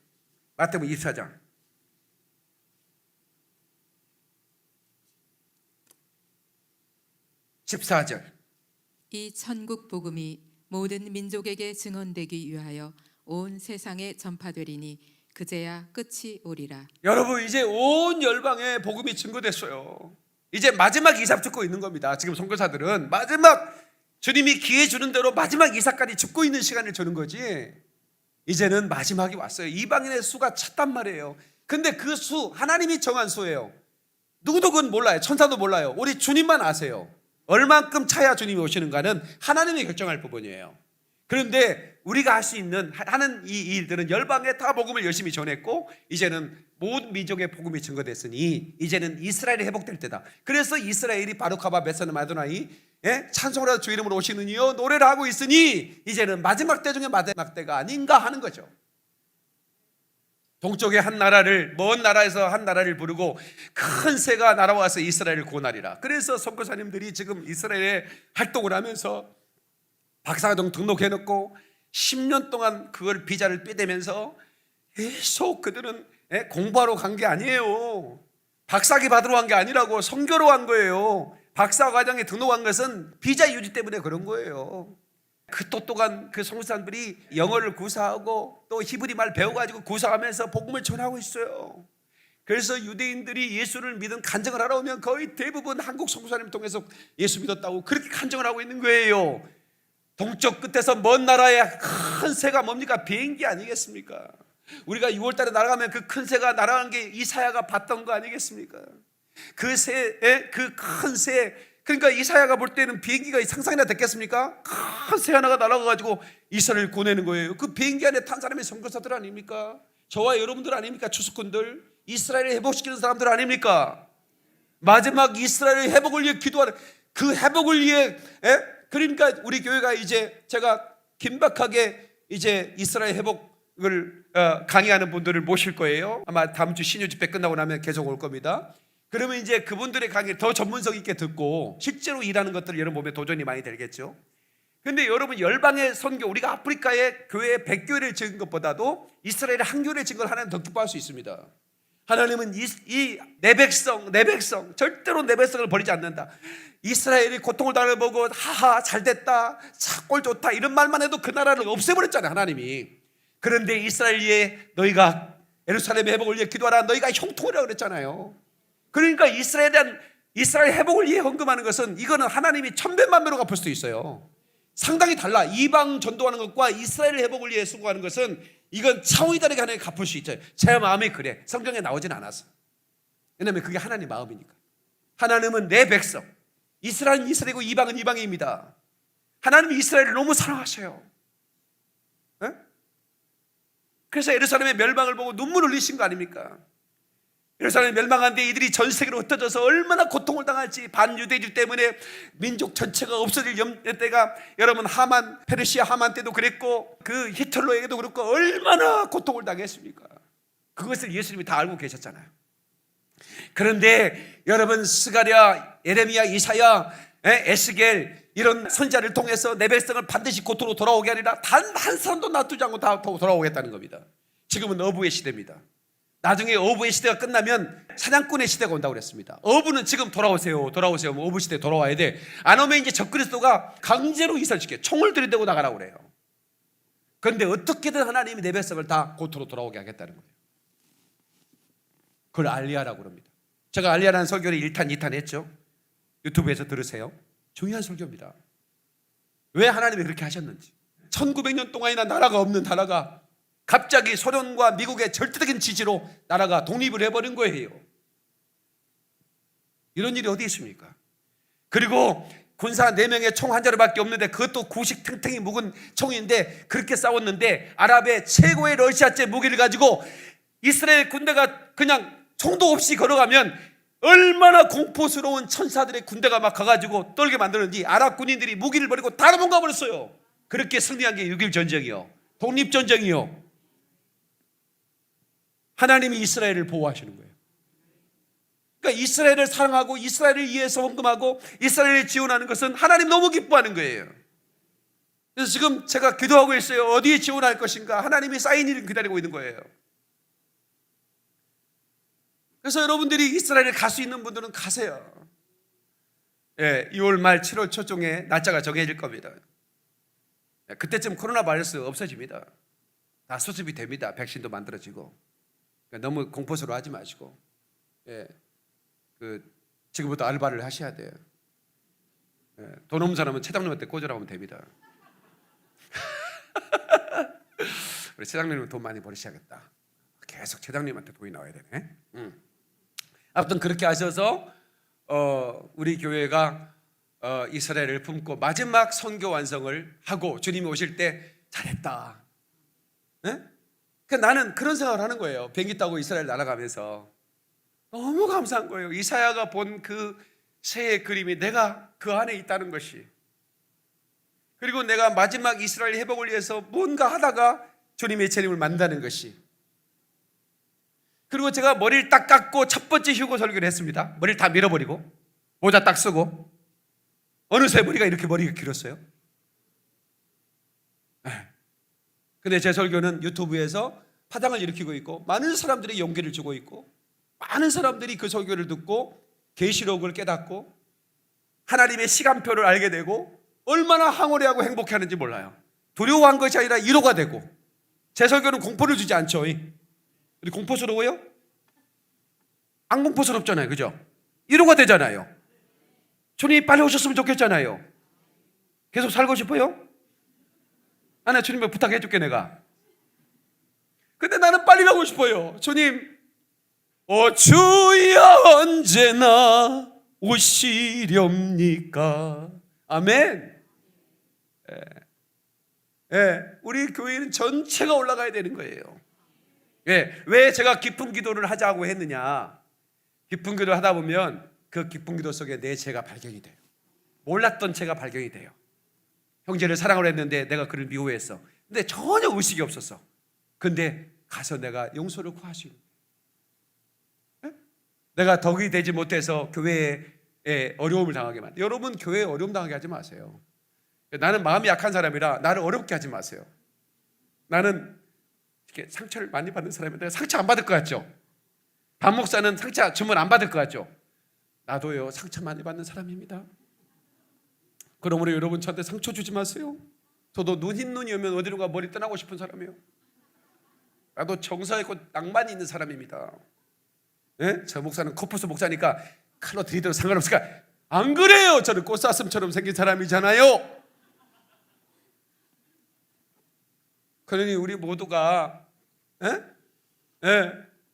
마태복음 24장 14절. 이 천국 복음이 모든 민족에게 증언되기 위하여 온 세상에 전파되리니 그제야 끝이 오리라. 여러분, 이제 온 열방에 복음이 증거됐어요. 이제 마지막 이삭 죽고 있는 겁니다. 지금 선교사들은 마지막, 주님이 기회 주는 대로 마지막 이삭까지 죽고 있는 시간을 주는 거지. 이제는 마지막이 왔어요. 이방인의 수가 찼단 말이에요. 근데 그 수, 하나님이 정한 수예요. 누구도 그건 몰라요. 천사도 몰라요. 우리 주님만 아세요. 얼만큼 차야 주님이 오시는가는 하나님이 결정할 부분이에요. 그런데 우리가 할 수 있는 하는 이 일들은 열방에 다 복음을 열심히 전했고, 이제는 모든 민족의 복음이 증거됐으니 이제는 이스라엘이 회복될 때다. 그래서 이스라엘이 바루카바 메사는 마도나이 찬송을 하여 주 이름으로 오시는 이여 노래를 하고 있으니 이제는 마지막 때 중에 마지막 때가 아닌가 하는 거죠. 동쪽의 한 나라를, 먼 나라에서 한 나라를 부르고 큰 새가 날아와서 이스라엘을 구원하리라. 그래서 선교사님들이 지금 이스라엘에 활동을 하면서 박사과정 등록해놓고 10년 동안 그걸 비자를 빼대면서 계속 그들은 공부하러 간 게 아니에요. 박사학위 받으러 간 게 아니라고, 선교로 간 거예요. 박사과정에 등록한 것은 비자 유지 때문에 그런 거예요. 그 똑똑한 그 성사들이 영어를 구사하고 또 히브리 말 배워가지고 구사하면서 복음을 전하고 있어요. 그래서 유대인들이 예수를 믿은 간증을 하러 오면 거의 대부분 한국 성사님 통해서 예수 믿었다고 그렇게 간증을 하고 있는 거예요. 동쪽 끝에서 먼 나라의 큰 새가 뭡니까? 비행기 아니겠습니까? 우리가 6월 달에 날아가면 그 큰 새가 날아간 게 이사야가 봤던 거 아니겠습니까? 그 새의 그 큰 새, 그러니까 이사야가 볼 때는 비행기가 상상이나 됐겠습니까? 큰 새 하나가 날아가가지고 이스라엘을 구내는 거예요. 그 비행기 안에 탄 사람이 선교사들 아닙니까? 저와 여러분들 아닙니까? 추수꾼들, 이스라엘을 회복시키는 사람들 아닙니까? 마지막 이스라엘의 회복을 위해 기도하는 그 회복을 위해, 그러니까 우리 교회가 이제 제가 긴박하게 이제 이스라엘 회복을 강의하는 분들을 모실 거예요. 아마 다음 주 신유 집회 끝나고 나면 계속 올 겁니다. 그러면 이제 그분들의 강의를 더 전문성 있게 듣고 실제로 일하는 것들을 여러분 보면 도전이 많이 되겠죠. 근데 여러분 열방의 선교, 우리가 아프리카에 교회 100교회를 지은 것보다도 이스라엘의 한 교회를 지은 걸 하나님 더 기뻐할 수 있습니다. 하나님은 이 내 백성 절대로 내 백성을 버리지 않는다. 이스라엘이 고통을 당하는 걸 보고 하하 잘됐다, 꼴 좋다 이런 말만 해도 그 나라를 없애버렸잖아요 하나님이. 그런데 이스라엘 위에 너희가 예루살렘의 회복을 위해 기도하라, 너희가 형통이라고 그랬잖아요. 그러니까 이스라엘 회복을 위해 헌금하는 것은 이거는 하나님이 천배만배로 갚을 수도 있어요. 상당히 달라. 이방 전도하는 것과 이스라엘 회복을 위해 수고하는 것은 이건 차원이 다르게 하나님 갚을 수 있죠. 제 마음이 그래. 성경에 나오진 않았어. 왜냐하면 그게 하나님 마음이니까. 하나님은 내 백성, 이스라엘은 이스라엘이고 이방은 이방입니다. 하나님이 이스라엘을 너무 사랑하셔요. 에? 그래서 예루살렘의 멸망을 보고 눈물을 흘리신 거 아닙니까? 예루살렘이 멸망한데 이들이 전 세계로 흩어져서 얼마나 고통을 당할지, 반유대주의 때문에 민족 전체가 없어질 때가, 여러분 페르시아 하만 때도 그랬고 그 히틀러에게도 그렇고 얼마나 고통을 당했습니까? 그것을 예수님이 다 알고 계셨잖아요. 그런데 여러분 스가랴, 예레미야, 이사야, 에스겔 이런 선지자를 통해서 내 백성을 반드시 고토로 돌아오게 하리라, 단 한 사람도 놔두지 않고 다 돌아오겠다는 겁니다. 지금은 어부의 시대입니다. 나중에 어부의 시대가 끝나면 사냥꾼의 시대가 온다고 그랬습니다. 어부는 지금 돌아오세요. 어부 시대 돌아와야 돼. 안 오면 이제 적그리스도가 강제로 이살시켜요. 총을 들이대고 나가라고 그래요. 그런데 어떻게든 하나님이 내 백성을 다 고토로 돌아오게 하겠다는 거예요. 그걸 알리야라고 그럽니다. 제가 알리야라는 설교를 1탄, 2탄 했죠. 유튜브에서 들으세요. 중요한 설교입니다. 왜 하나님이 그렇게 하셨는지. 1900년 동안이나 나라가 없는 나라가 갑자기 소련과 미국의 절대적인 지지로 나라가 독립을 해버린 거예요. 이런 일이 어디 있습니까? 그리고 군사 4명의 총 한 자루밖에 없는데 그것도 구식 탱탱이 묵은 총인데 그렇게 싸웠는데 아랍의 최고의 러시아제 무기를 가지고 이스라엘 군대가 그냥 총도 없이 걸어가면 얼마나 공포스러운 천사들의 군대가 막 가가지고 떨게 만드는지 아랍 군인들이 무기를 버리고 다 도망가 버렸어요. 그렇게 승리한 게 6.1 전쟁이요, 독립전쟁이요. 하나님이 이스라엘을 보호하시는 거예요. 그러니까 이스라엘을 사랑하고 이스라엘을 위해서 헌금하고 이스라엘을 지원하는 것은 하나님 너무 기뻐하는 거예요. 그래서 지금 제가 기도하고 있어요. 어디에 지원할 것인가? 하나님이 사인을 기다리고 있는 거예요. 그래서 여러분들이 이스라엘에 갈 수 있는 분들은 가세요. 6월 말 7월 초중에 날짜가 정해질 겁니다. 그때쯤 코로나 바이러스 없어집니다. 다 수습이 됩니다. 백신도 만들어지고. 그러니까 너무 공포스러워 하지 마시고, 지금부터 알바를 하셔야 돼요. 돈 없는 사람은 최장님한테 꽂으라고 하면 됩니다. 우리 최장님은 돈 많이 버리셔야겠다. 계속 최장님한테 돈이 나와야 되네. 아무튼 그렇게 하셔서 우리 교회가 이스라엘을 품고 마지막 선교 완성을 하고 주님이 오실 때 잘했다. 그러니까 나는 그런 생각을 하는 거예요. 비행기 타고 이스라엘 날아가면서 너무 감사한 거예요. 이사야가 본 그 새의 그림이 내가 그 안에 있다는 것이, 그리고 내가 마지막 이스라엘 회복을 위해서 뭔가 하다가 주님의 재림을 만나는 것이. 그리고 제가 머리를 딱 깎고 첫 번째 휴거 설교를 했습니다. 머리를 다 밀어버리고 모자 딱 쓰고. 어느새 머리가 길었어요. 근데 제 설교는 유튜브에서 파장을 일으키고 있고 많은 사람들이 용기를 주고 있고 많은 사람들이 그 설교를 듣고 계시록을 깨닫고 하나님의 시간표를 알게 되고 얼마나 황홀해하고 행복해하는지 몰라요. 두려워한 것이 아니라 위로가 되고, 제 설교는 공포를 주지 않죠. 우리 공포스러워요? 안 공포스럽잖아요, 그죠? 위로가 되잖아요. 주님이 빨리 오셨으면 좋겠잖아요. 계속 살고 싶어요? 아니, 주님을 부탁해 줄게 내가. 근데 나는 빨리 가고 싶어요. 주님, 주여 언제나 오시렵니까? 아멘. 우리 교회는 전체가 올라가야 되는 거예요. 왜 제가 깊은 기도를 하자고 했느냐? 깊은 기도를 하다 보면 그 깊은 기도 속에 내 죄가 발견이 돼요. 몰랐던 죄가 발견이 돼요. 형제를 사랑을 했는데 내가 그를 미워했어. 근데 전혀 의식이 없었어. 근데 가서 내가 용서를 구하시는 거예요. 내가 덕이 되지 못해서 교회에 어려움을 당하게 만들. 여러분 교회에 어려움 당하게 하지 마세요. 나는 마음이 약한 사람이라 나를 어렵게 하지 마세요. 나는 이렇게 상처를 많이 받는 사람인데 상처 안 받을 것 같죠? 반 목사는 상처 주문 안 받을 것 같죠? 나도요, 상처 많이 받는 사람입니다. 그러므로 여러분 저한테 상처 주지 마세요. 저도 눈 흰 눈이 오면 어디론가 머리 떠나고 싶은 사람이에요. 나도 정서 있고 낭만이 있는 사람입니다. 저 목사는 코뿔소 목사니까 칼로 들이대도 상관없으니까 안 그래요. 저는 꽃사슴처럼 생긴 사람이잖아요. 그러니 우리 모두가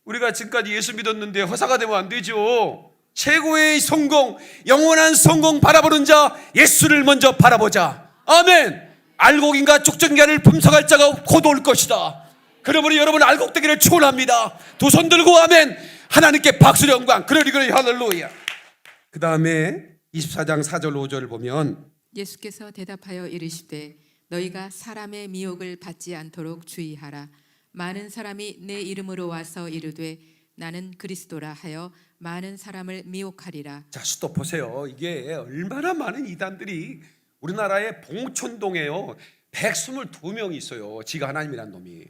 우리가 지금까지 예수 믿었는데 허사가 되면 안 되죠. 최고의 성공, 영원한 성공 바라보는 자, 예수를 먼저 바라보자. 아멘. 알곡인가 쭉정이를 분석할 자가 곧 올 것이다. 그러므로 여러분 알곡되기를 축원합니다. 두 손 들고 아멘. 하나님께 박수를 영광. 그러리 할렐루야. 그 다음에 24장 4절 5절을 보면 예수께서 대답하여 이르시되 너희가 사람의 미혹을 받지 않도록 주의하라. 많은 사람이 내 이름으로 와서 이르되 나는 그리스도라 하여 많은 사람을 미혹하리라. 자, 스톱 보세요. 이게 얼마나 많은 이단들이 우리나라의 봉천동에요 122명이 있어요. 지가 하나님이란 놈이.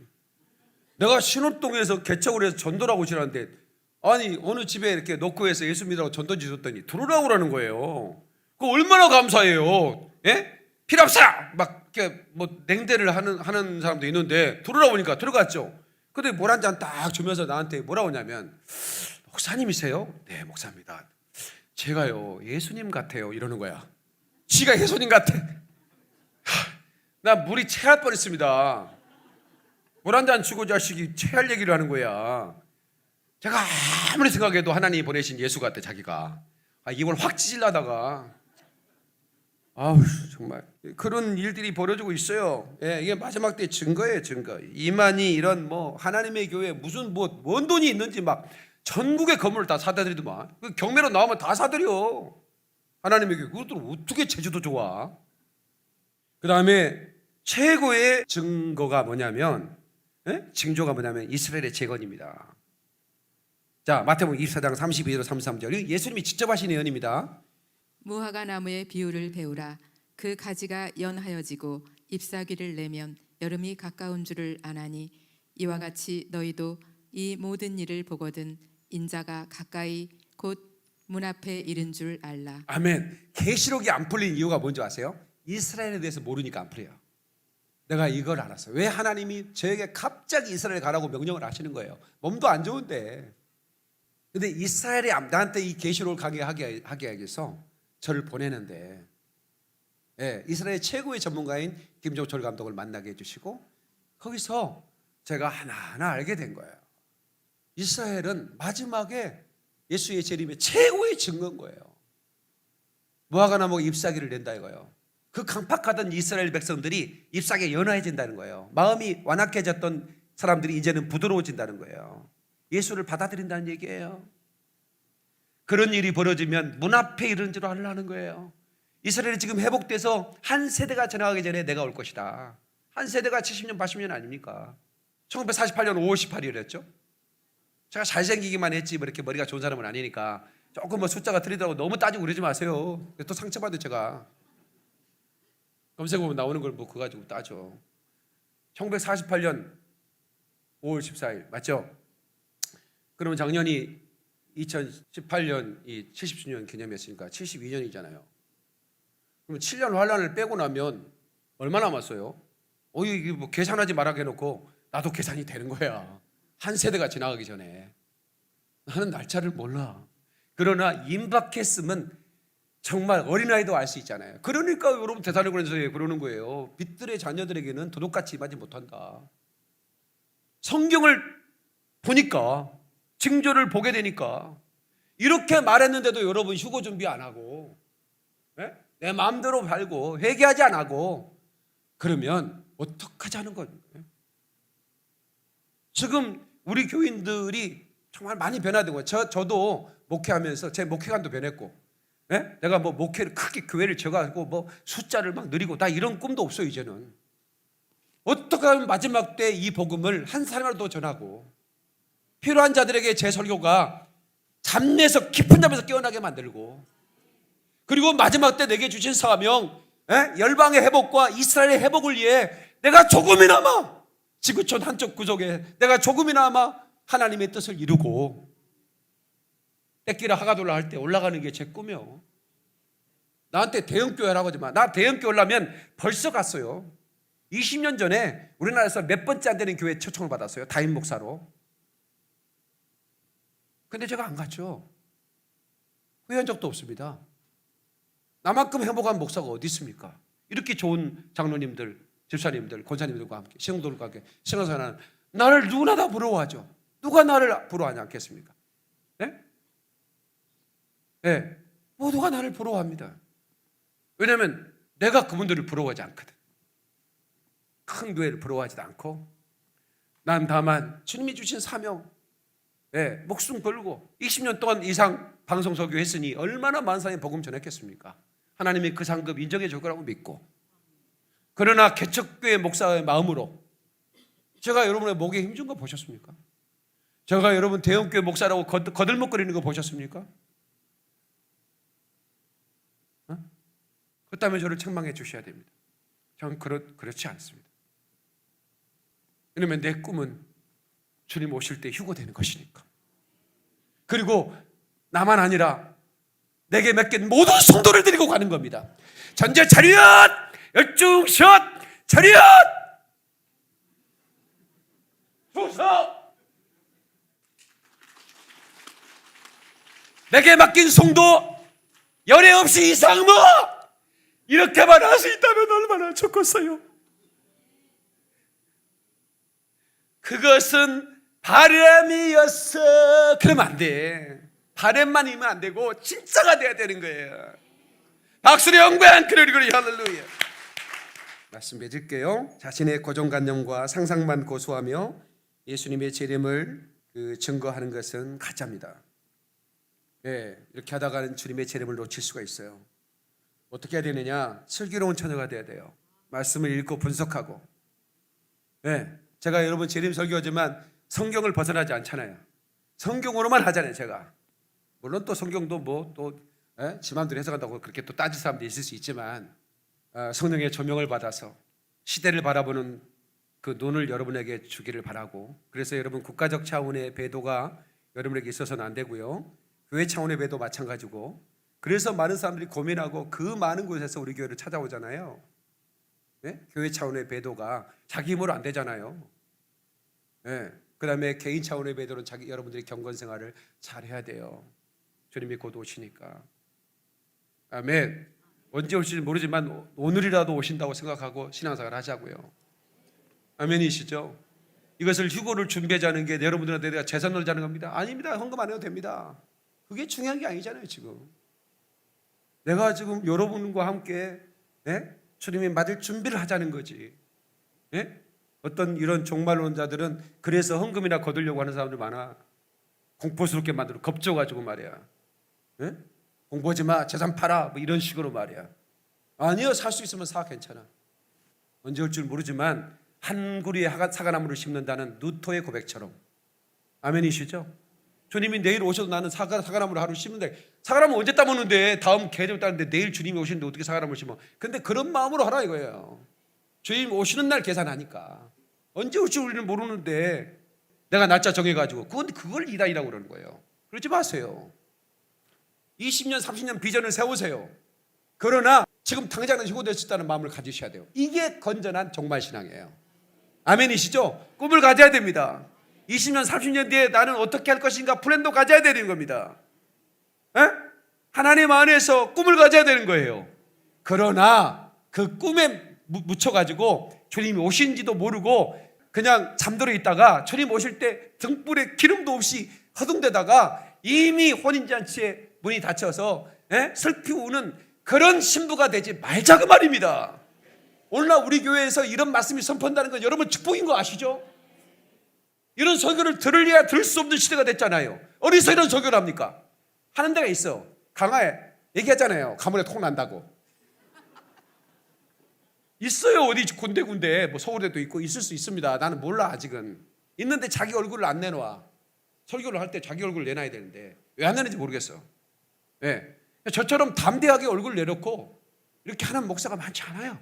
내가 신혼동에서 개척을 해서 전도를 하고 지나는데 아니 어느 집에 이렇게 놓고 해서 예수 믿으라고 전도 지었더니 들어오라고 그러는 거예요. 그거 얼마나 감사해요. 필요 없어! 막 이렇게 뭐 냉대를 하는 사람도 있는데 들어오라고 하니까 들어갔죠. 근데 물 한 잔 딱 주면서 나한테 뭐라고 하냐면 목사님이세요? 네, 목사입니다. 제가요 예수님 같아요 이러는 거야. 지가 예수님 같아. 나 물이 체할 뻔했습니다. 물 한 잔 주고 자식이 체할 얘기를 하는 거야. 제가 아무리 생각해도 하나님이 보내신 예수 같아 자기가. 이걸 확 찢으려다가 아우 정말 그런 일들이 벌어지고 있어요. 이게 마지막 때 증거예요, 증거. 이만희 이런 뭐 하나님의 교회 무슨 뭔 돈이 있는지 막 전국의 건물을 다 사들이더만. 경매로 나오면 다 사들여. 하나님의 교회. 그것들 어떻게 제주도 좋아? 그 다음에 최고의 증거가 뭐냐면 징조가 뭐냐면 이스라엘의 재건입니다. 자, 마태복음 24장 32절 33절 예수님이 직접 하신 예언입니다. 무화과 나무의 비유를 배우라. 그 가지가 연하여지고 잎사귀를 내면 여름이 가까운 줄을 아나니 이와 같이 너희도 이 모든 일을 보거든 인자가 가까이 곧 문 앞에 이른 줄 알라. 아멘. 계시록이 안 풀린 이유가 뭔지 아세요? 이스라엘에 대해서 모르니까 안 풀려요. 내가 이걸 알았어요. 왜 하나님이 저에게 갑자기 이스라엘 가라고 명령을 하시는 거예요? 몸도 안 좋은데. 근데 이스라엘이 나한테 이 계시록을 가게 하게 하기 위해서 저를 보내는데 이스라엘 최고의 전문가인 김종철 감독을 만나게 해주시고 거기서 제가 하나하나 알게 된 거예요. 이스라엘은 마지막에 예수의 재림의 최고의 증거인 거예요. 무화과 나무가 잎사귀를 낸다 이거예요. 그 강팍하던 이스라엘 백성들이 잎사귀가 연화해진다는 거예요. 마음이 완악해졌던 사람들이 이제는 부드러워진다는 거예요. 예수를 받아들인다는 얘기예요. 그런 일이 벌어지면 문 앞에 이른 줄 알라는 거예요. 이스라엘이 지금 회복돼서 한 세대가 지나가기 전에 내가 올 것이다. 한 세대가 70년 80년 아닙니까? 1948년 5월 18일이었죠. 제가 잘생기기만 했지 뭐 이렇게 머리가 좋은 사람은 아니니까 조금 뭐 숫자가 틀리더라고 너무 따지고 그러지 마세요. 또 상처받을 제가 검색해보면 나오는 걸 뭐 그거 가지고 따져. 1948년 5월 14일 맞죠? 그러면 작년이 2018년이 70주년 기념이었으니까 72년이잖아요. 그럼 7년 환란을 빼고 나면 얼마 남았어요? 이게 뭐 계산하지 말라고 해놓고 나도 계산이 되는 거야. 한 세대가 지나가기 전에. 나는 날짜를 몰라. 그러나 임박했으면 정말 어린아이도 알 수 있잖아요. 그러니까 여러분 데살로니가서에 그러는 거예요. 빛들의 자녀들에게는 도둑같이 임하지 못한다. 성경을 보니까, 징조를 보게 되니까 이렇게 말했는데도 여러분 휴고 준비 안 하고, 내 마음대로 살고 회개하지 안 하고, 그러면 어떡하자는 거예요? 지금 우리 교인들이 정말 많이 변화된 거예요. 저도 목회하면서 제 목회관도 변했고, 내가 뭐 목회를 크게 교회를 지어가지고 뭐 숫자를 막 늘리고 나 이런 꿈도 없어요. 이제는 어떻게 하면 마지막 때 이 복음을 한 사람이라도 전하고 필요한 자들에게 제 설교가 잠에서 깊은 잠에서 깨어나게 만들고, 그리고 마지막 때 내게 주신 사명, 열방의 회복과 이스라엘의 회복을 위해 내가 조금이나마 지구촌 한쪽 구석에 내가 조금이나마 하나님의 뜻을 이루고 떼끼라 하가돌라 할 때 올라가는 게 제 꿈이요. 나한테 대형교회라고 하지 마. 나 대형교회 올라면 벌써 갔어요. 20년 전에 우리나라에서 몇 번째 안 되는 교회 초청을 받았어요. 다임 목사로. 근데 제가 안 갔죠. 후회한 적도 없습니다. 나만큼 행복한 목사가 어디 있습니까? 이렇게 좋은 장로님들, 집사님들, 권사님들과 함께, 신앙들과 함께 신앙생활하는 나를 누구나 다 부러워하죠. 누가 나를 부러워하지 않겠습니까? 모두가 나를 부러워합니다. 왜냐하면 내가 그분들을 부러워하지 않거든. 큰 교회를 부러워하지도 않고, 난 다만 주님이 주신 사명, 목숨 걸고 20년 동안 이상 방송 설교했으니 얼마나 많은 사람이 복음 전했겠습니까? 하나님이 그 상급 인정해 줄 거라고 믿고, 그러나 개척교회 목사의 마음으로 제가 여러분의 목에 힘준 거 보셨습니까? 제가 여러분 대형교회 목사라고 거들먹거리는 거 보셨습니까? 그렇다면 저를 책망해 주셔야 됩니다. 저는 그렇지 않습니다. 왜냐하면 내 꿈은 주님 오실 때 휴고되는 것이니까. 그리고 나만 아니라 내게 맡긴 모든 성도를 데리고 가는 겁니다. 전제 차렷! 열중샷! 차렷! 주서! 내게 맡긴 성도 열애 없이 이상무! 이렇게만 할 수 있다면 얼마나 좋겠어요. 그것은 바람이었어. 그러면 안 돼. 바람만 이면 안 되고 진짜가 돼야 되는 거예요. 박수로 영광 그러리 할렐루야. 말씀 맺을게요. 자신의 고정관념과 상상만 고수하며 예수님의 재림을 증거하는 것은 가짜입니다. 이렇게 하다가는 주님의 재림을 놓칠 수가 있어요. 어떻게 해야 되느냐? 슬기로운 처녀가 돼야 돼요. 말씀을 읽고 분석하고. 제가 여러분 재림 설교하지만 성경을 벗어나지 않잖아요. 성경으로만 하잖아요. 제가 물론 또 성경도 지 마음대로 해석한다고 그렇게 또 따질 사람도 있을 수 있지만, 성령의 조명을 받아서 시대를 바라보는 그 눈을 여러분에게 주기를 바라고, 그래서 여러분 국가적 차원의 배도가 여러분에게 있어서는 안 되고요, 교회 차원의 배도 마찬가지고, 그래서 많은 사람들이 고민하고 그 많은 곳에서 우리 교회를 찾아오잖아요. 교회 차원의 배도가 자기 힘으로 안 되잖아요. 그 다음에 개인 차원의 배도는 여러분들이 경건 생활을 잘 해야 돼요. 주님이 곧 오시니까. 아멘. 언제 올지 모르지만 오늘이라도 오신다고 생각하고 신앙생활 하자고요. 아멘이시죠? 이것을 휴고를 준비하자는 게 여러분들한테 내가 재산을 자는 겁니다. 아닙니다. 헌금 안 해도 됩니다. 그게 중요한 게 아니잖아요. 지금 내가 지금 여러분과 함께 주님이 맞을 준비를 하자는 거지. 어떤 이런 종말론자들은 그래서 헌금이나 거두려고 하는 사람들 많아. 공포스럽게 만들어 겁줘가지고 말이야. 공부하지 마, 재산 팔아, 뭐 이런 식으로 말이야. 아니요, 살 수 있으면 사, 괜찮아. 언제 올 줄 모르지만 한 구리에 사과나무를 심는다는 누토의 고백처럼. 아멘이시죠? 주님이 내일 오셔도 나는 사과나무를 하루 심는데, 사과나무 언제 따먹는데, 다음 계절 따는데 내일 주님이 오시는데 어떻게 사과나무를 심어? 근데 그런 마음으로 하라 이거예요. 주님 오시는 날 계산하니까. 언제 올지 우리는 모르는데 내가 날짜 정해가지고 그걸 이다이라고 그러는 거예요. 그러지 마세요. 20년 30년 비전을 세우세요. 그러나 지금 당장은 희고될 수 있다는 마음을 가지셔야 돼요. 이게 건전한 종말신앙이에요. 아멘이시죠? 꿈을 가져야 됩니다. 20년 30년 뒤에 나는 어떻게 할 것인가 플랜도 가져야 되는 겁니다. 에? 하나님 안에서 꿈을 가져야 되는 거예요. 그러나 그 꿈에 묻혀가지고 주님이 오신지도 모르고 그냥 잠들어 있다가 주님 오실 때 등불에 기름도 없이 허둥대다가 이미 혼인잔치에 문이 닫혀서 슬피 우는 그런 신부가 되지 말자 그 말입니다. 오늘날 우리 교회에서 이런 말씀이 선포한다는 건 여러분 축복인 거 아시죠? 이런 설교를 들으려야 들을 수 없는 시대가 됐잖아요. 어디서 이런 설교를 합니까? 하는 데가 있어. 강화에 얘기하잖아요. 가문에 통 난다고. 있어요. 어디 군데군데 뭐 서울에도 있고 있을 수 있습니다. 나는 몰라 아직은. 있는데 자기 얼굴을 안 내놔. 설교를 할 때 자기 얼굴을 내놔야 되는데 왜 안 내는지 모르겠어. 네. 저처럼 담대하게 얼굴을 내놓고 이렇게 하는 목사가 많지 않아요.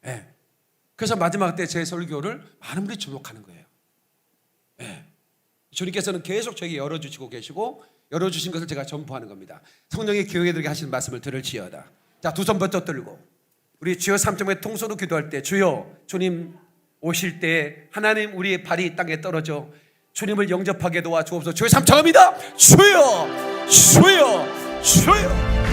네. 그래서 마지막 때 제 설교를 많은 분들이 주목하는 거예요. 네. 주님께서는 계속 저에게 열어주시고 계시고 열어주신 것을 제가 전포하는 겁니다. 성령의 교회들에게 하시는 말씀을 들을지어다. 자, 두 손 번쩍 들고 우리 주여 3.5의 통소로 기도할 때 주여 주님 오실 때 하나님 우리의 발이 땅에 떨어져 주님을 영접하게 도와주옵소서. 주여 3.5입니다. 주여 주여 주여